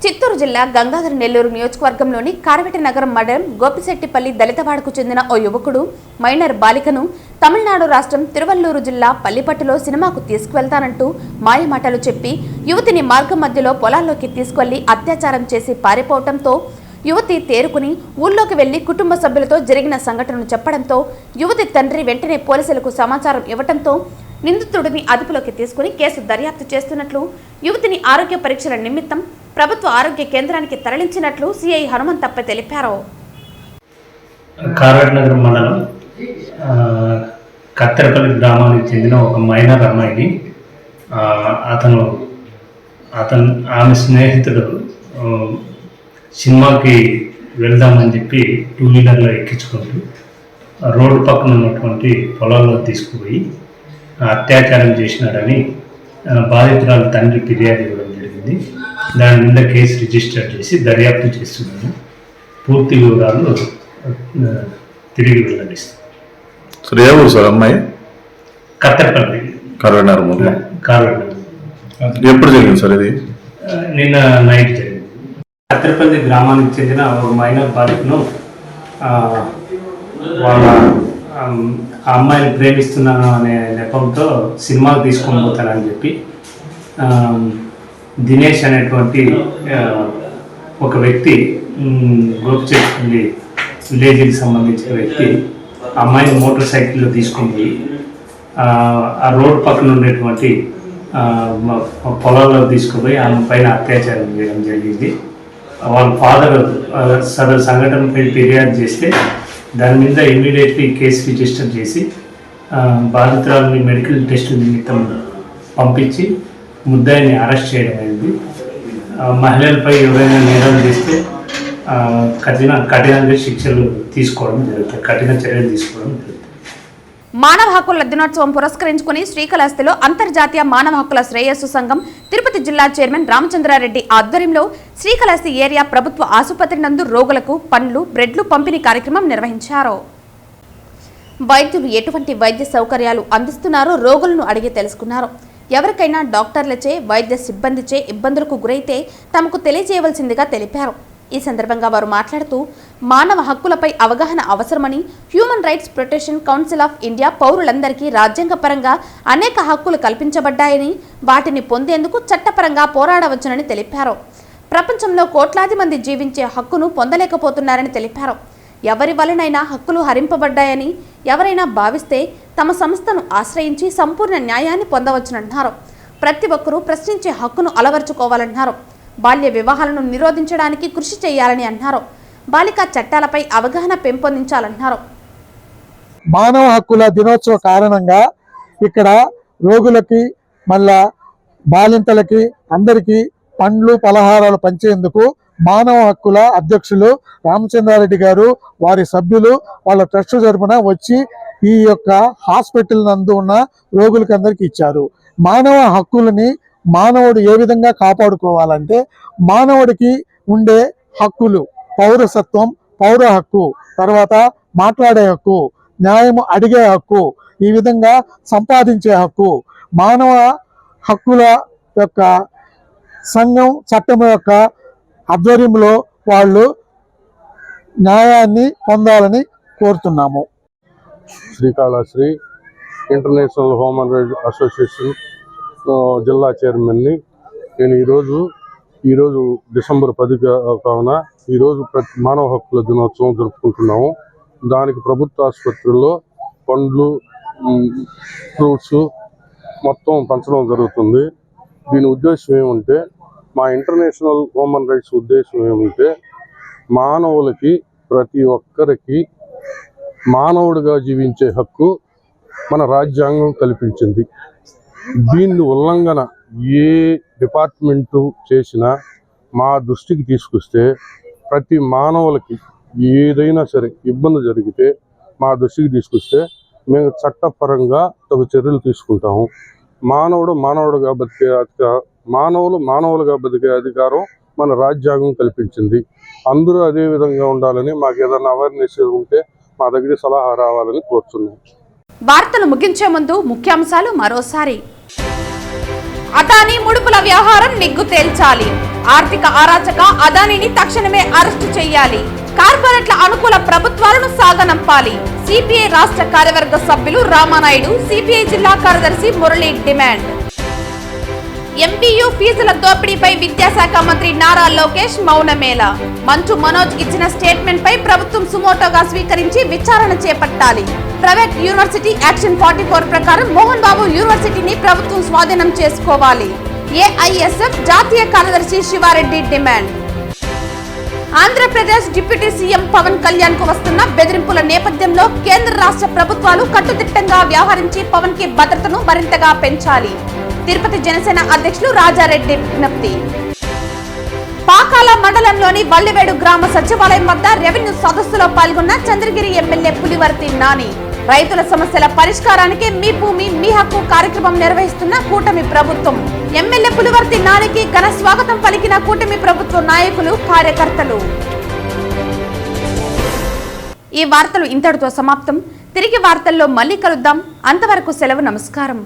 చిత్తూరు జిల్లా గంగాధర్ నెల్లూరు నియోజకవర్గంలోని కార్వేటనగరం మండలం గోపిశెట్టిపల్లి దళితవాడకు చెందిన ఓ యువకుడు మైనర్ బాలికను తమిళనాడు రాష్ట్రం తిరువల్లూరు జిల్లా పల్లిపట్టులో సినిమాకు తీసుకువెళ్తానంటూ మాయమాటలు చెప్పి యువతిని మార్గం మధ్యలో పొలాల్లోకి తీసుకెళ్లి అత్యాచారం చేసి పారిపోవడంతో యువతి తేరుకుని ఊళ్ళోకి వెళ్లి కుటుంబ సభ్యులతో జరిగిన సంఘటనను చెప్పడంతో యువతి తండ్రి వెంటనే పోలీసులకు సమాచారం ఇవ్వడంతో నిందితుడిని అదుపులోకి తీసుకుని కేసు దర్యాప్తు చేస్తున్నట్లు, యువతిని ఆరోగ్య పరీక్షల నిమిత్తం ప్రభుత్వ ఆరోగ్య కేంద్రానికి తరలించినట్లు సిఐ హనుమంతప్ప తెలిపారు. కార్వేటనగరం మండలం కత్తెరపల్లి గ్రామానికి చెందిన ఒక మైనర్ అమ్మాయిని ఆమె స్నేహితుడు సినిమాకి వెళ్దామని చెప్పి 2 వీలర్లో ఎక్కించుకుంటూ రోడ్డు పక్కన ఉన్నటువంటి పొలాల్లో తీసుకుపోయి అత్యాచారం చేసినాడని బాధితురాలు తండ్రి ఫిర్యాదు ఇవ్వడం జరిగింది. దాని మీద కేసు రిజిస్టర్ చేసి దర్యాప్తు చేస్తున్నాను. పూర్తి వివరాలు తిరిగి వెల్లడిస్తాను. సార్ ఏ ఊరు సార్ అమ్మాయి? కత్తెరపల్లి. కర్రనగర్. ఎప్పుడు జరిగింది సార్ ఇది? నిన్న నైట్ జరిగింది. కత్తెరపల్లి గ్రామానికి చెందిన ఒక మైనర్ బాలికను వాళ్ళ ఆ అమ్మాయిని ప్రేమిస్తున్నాను అనే నెపంతో సినిమాకు తీసుకొని పోతానని చెప్పి దినేష్ అనేటువంటి ఒక వ్యక్తి, గోపిచెట్పల్లి విలేజ్కి సంబంధించిన వ్యక్తి అమ్మాయిని మోటార్ సైకిల్లో తీసుకొని పోయి ఆ రోడ్ పక్కన ఉండేటువంటి పొలాల్లో తీసుకుపోయి ఆమె పైన అత్యాచారం చేయడం జరిగింది. వాళ్ళ ఫాదర్ సదరు సంఘటనపై ఫిర్యాదు చేస్తే దాని మీద ఇమీడియట్లీ కేసు రిజిస్టర్ చేసి బాధితురాలని మెడికల్ టెస్ట్ నిమిత్తం పంపించి ముద్దాయిని అరెస్ట్ చేయడం అయింది. మహిళలపై ఎవరైనా నేరాలు చేస్తే కఠినంగా శిక్షలు తీసుకోవడం జరుగుతుంది, కఠిన చర్యలు తీసుకోవడం జరుగుతుంది. మానవ హక్కుల దినోత్సవం పురస్కరించుకుని శ్రీకాళహస్తిలో అంతర్జాతీయ మానవ హక్కుల శ్రేయస్సు సంఘం తిరుపతి జిల్లా చైర్మన్ రామచంద్రారెడ్డి ఆధ్వర్యంలో శ్రీకాళహస్తి ఏరియా ప్రభుత్వ ఆసుపత్రి నందు రోగులకు పండ్లు, బ్రెడ్లు పంపిణీ కార్యక్రమం నిర్వహించారు. వైద్యులు ఎటువంటి వైద్య సౌకర్యాలు అందిస్తున్నారో రోగులను అడిగి తెలుసుకున్నారు. ఎవరికైనా డాక్టర్లచే, వైద్య సిబ్బందిచే ఇబ్బందులకు గురైతే తమకు తెలియజేయవలసిందిగా తెలిపారు. ఈ సందర్భంగా వారు మాట్లాడుతూ మానవ హక్కులపై అవగాహన అవసరమని, human rights protection council of India పౌరులందరికీ రాజ్యాంగపరంగా అనేక హక్కులు కల్పించబడ్డాయని, వాటిని పొందేందుకు చట్టపరంగా పోరాడవచ్చునని తెలిపారు. ప్రపంచంలో కోట్లాది మంది జీవించే హక్కును పొందలేకపోతున్నారని తెలిపారు. ఎవరి వలనైనా హక్కులు హరింపబడ్డాయని ఎవరైనా భావిస్తే తమ సంస్థను ఆశ్రయించి సంపూర్ణ న్యాయాన్ని పొందవచ్చునన్నారు. ప్రతి ఒక్కరూ ప్రశ్నించే హక్కును అలవర్చుకోవాలన్నారు. బాల్య వివాహాలను నిరోధించడానికి కృషి చేయాలని అన్నారు. బాలికా చట్టాలపై అవగాహన పెంపొందించాలన్నారు. మానవ హక్కుల దినోత్సవ కారణంగా ఇక్కడ రోగులకి మళ్ళా బాలింతలకి అందరికీ పండ్లు పలహారాలు పంచేందుకు మానవ హక్కుల అధ్యక్షులు రామచంద్రారెడ్డి గారు, వారి సభ్యులు వాళ్ళ ట్రస్ట్ తరపున వచ్చి ఈ యొక్క హాస్పిటల్ నందు ఉన్న రోగులకి అందరికీ ఇచ్చారు. మానవ హక్కులని మానవుడు ఏ విధంగా కాపాడుకోవాలంటే, మానవుడికి ఉండే హక్కులు పౌరసత్వం, పౌర హక్కు, తర్వాత మాట్లాడే హక్కు, న్యాయం అడిగే హక్కు, ఈ విధంగా సంపాదించే హక్కు, మానవ హక్కుల యొక్క సంఘం చట్టం యొక్క ఆధ్వర్యంలో వాళ్ళు న్యాయాన్ని పొందాలని కోరుతున్నాము. Srikalahasti international human rights association జిల్లా చైర్మన్ని. నేను ఈరోజు డిసెంబర్ 10 కావున ఈరోజు మానవ హక్కుల దినోత్సవం జరుపుకుంటున్నాము. దానికి ప్రభుత్వ ఆసుపత్రుల్లో పండ్లు, ఫ్రూట్స్ మొత్తం పంచడం జరుగుతుంది. దీని ఉద్దేశం ఏమంటే, మా ఇంటర్నేషనల్ హ్యూమన్ రైట్స్ ఉద్దేశం ఏమంటే, మానవులకి ప్రతి ఒక్కరికి మానవుడిగా జీవించే హక్కు మన రాజ్యాంగం కల్పించింది. దీన్ని ఉల్లంఘన ఏ డిపార్ట్మెంటు చేసినా మా దృష్టికి తీసుకొస్తే, ప్రతి మానవులకి ఏదైనా సరే ఇబ్బంది జరిగితే మా దృష్టికి తీసుకొస్తే మేము చట్టపరంగా తగు చర్యలు తీసుకుంటాము. మానవులుగా బతికే అధికారం మన రాజ్యాంగం కల్పించింది. అందరూ అదే విధంగా ఉండాలని, మాకు ఏదైనా అవేర్నెస్ ఉంటే మా దగ్గర సలహా రావాలని కోరుతున్నాం. వార్తలు ముగించే ముందు ముఖ్యాంశాలు మరోసారి. అదానీ ముడుపుల వ్యవహారం నిగ్గు తేల్చాలి. ఆర్థిక అరాచక అదానీని తక్షణమే అరెస్టు చేయాలి. కార్పొరేట్ల అనుకూల ప్రభుత్వాలను సాగనంపాలి. సిపిఐ రాష్ట్ర కార్యవర్గ సభ్యులు రామానాయుడు, సిపిఐ జిల్లా కార్యదర్శి మురళి డిమాండ్. ఎంపీయూ ఫీజుల దోపిడీపై విద్యాశాఖ మంత్రి నారా లోకేష్ మౌనమేళ. మంచు మనోజ్ ఇచ్చిన స్టేట్మెంట్ పై ప్రభుత్వం సుమోటోగా స్వీకరించి విచారణ చేపట్టాలి. ప్రైవేట్ యూనివర్సిటీ యాక్షన్ 44 ప్రకారం మోహన్ బాబు యూనివర్సిటీని ప్రభుత్వం స్వాధీనం చేసుకోవాలి. ఏఐఎస్ఎఫ్ జాతీయ కార్యదర్శి Siva Reddy demand. Andhra Pradesh deputy CM Pawan Kalyan కు వస్తున్న బెదిరింపుల నేపథ్యంలో కేంద్ర రాష్ట్ర ప్రభుత్వాలు కట్టుదిట్టంగా వ్యవహరించి పవన్ కి భద్రతను మరింతగా పెంచాలి. తిరుపతి జనసేన అధ్యక్షులు రాజారెడ్డి విజ్ఞప్తి. పాకాల మండలంలోని వల్లివేడు గ్రామ సచివాలయం వద్ద రెవెన్యూ సదస్సులో పాల్గొన్న చంద్రగిరి ఎమ్మెల్యే పులివర్తి నాని. రైతుల సమస్యల పరిష్కారానికి మీ భూమి మీ హక్కు కార్యక్రమం నిర్వహిస్తున్న కూటమి ప్రభుత్వం. ఎమ్మెల్యే పులివర్తి నానికి ఘన స్వాగతం పలికిన కూటమి ప్రభుత్వ నాయకులు, కార్యకర్తలు. ఈ వార్తలు ఇంతటితో సమాప్తం. తిరిగి వార్తల్లో మళ్ళీ కలుద్దాం. అంతవరకు సెలవు. నమస్కారం.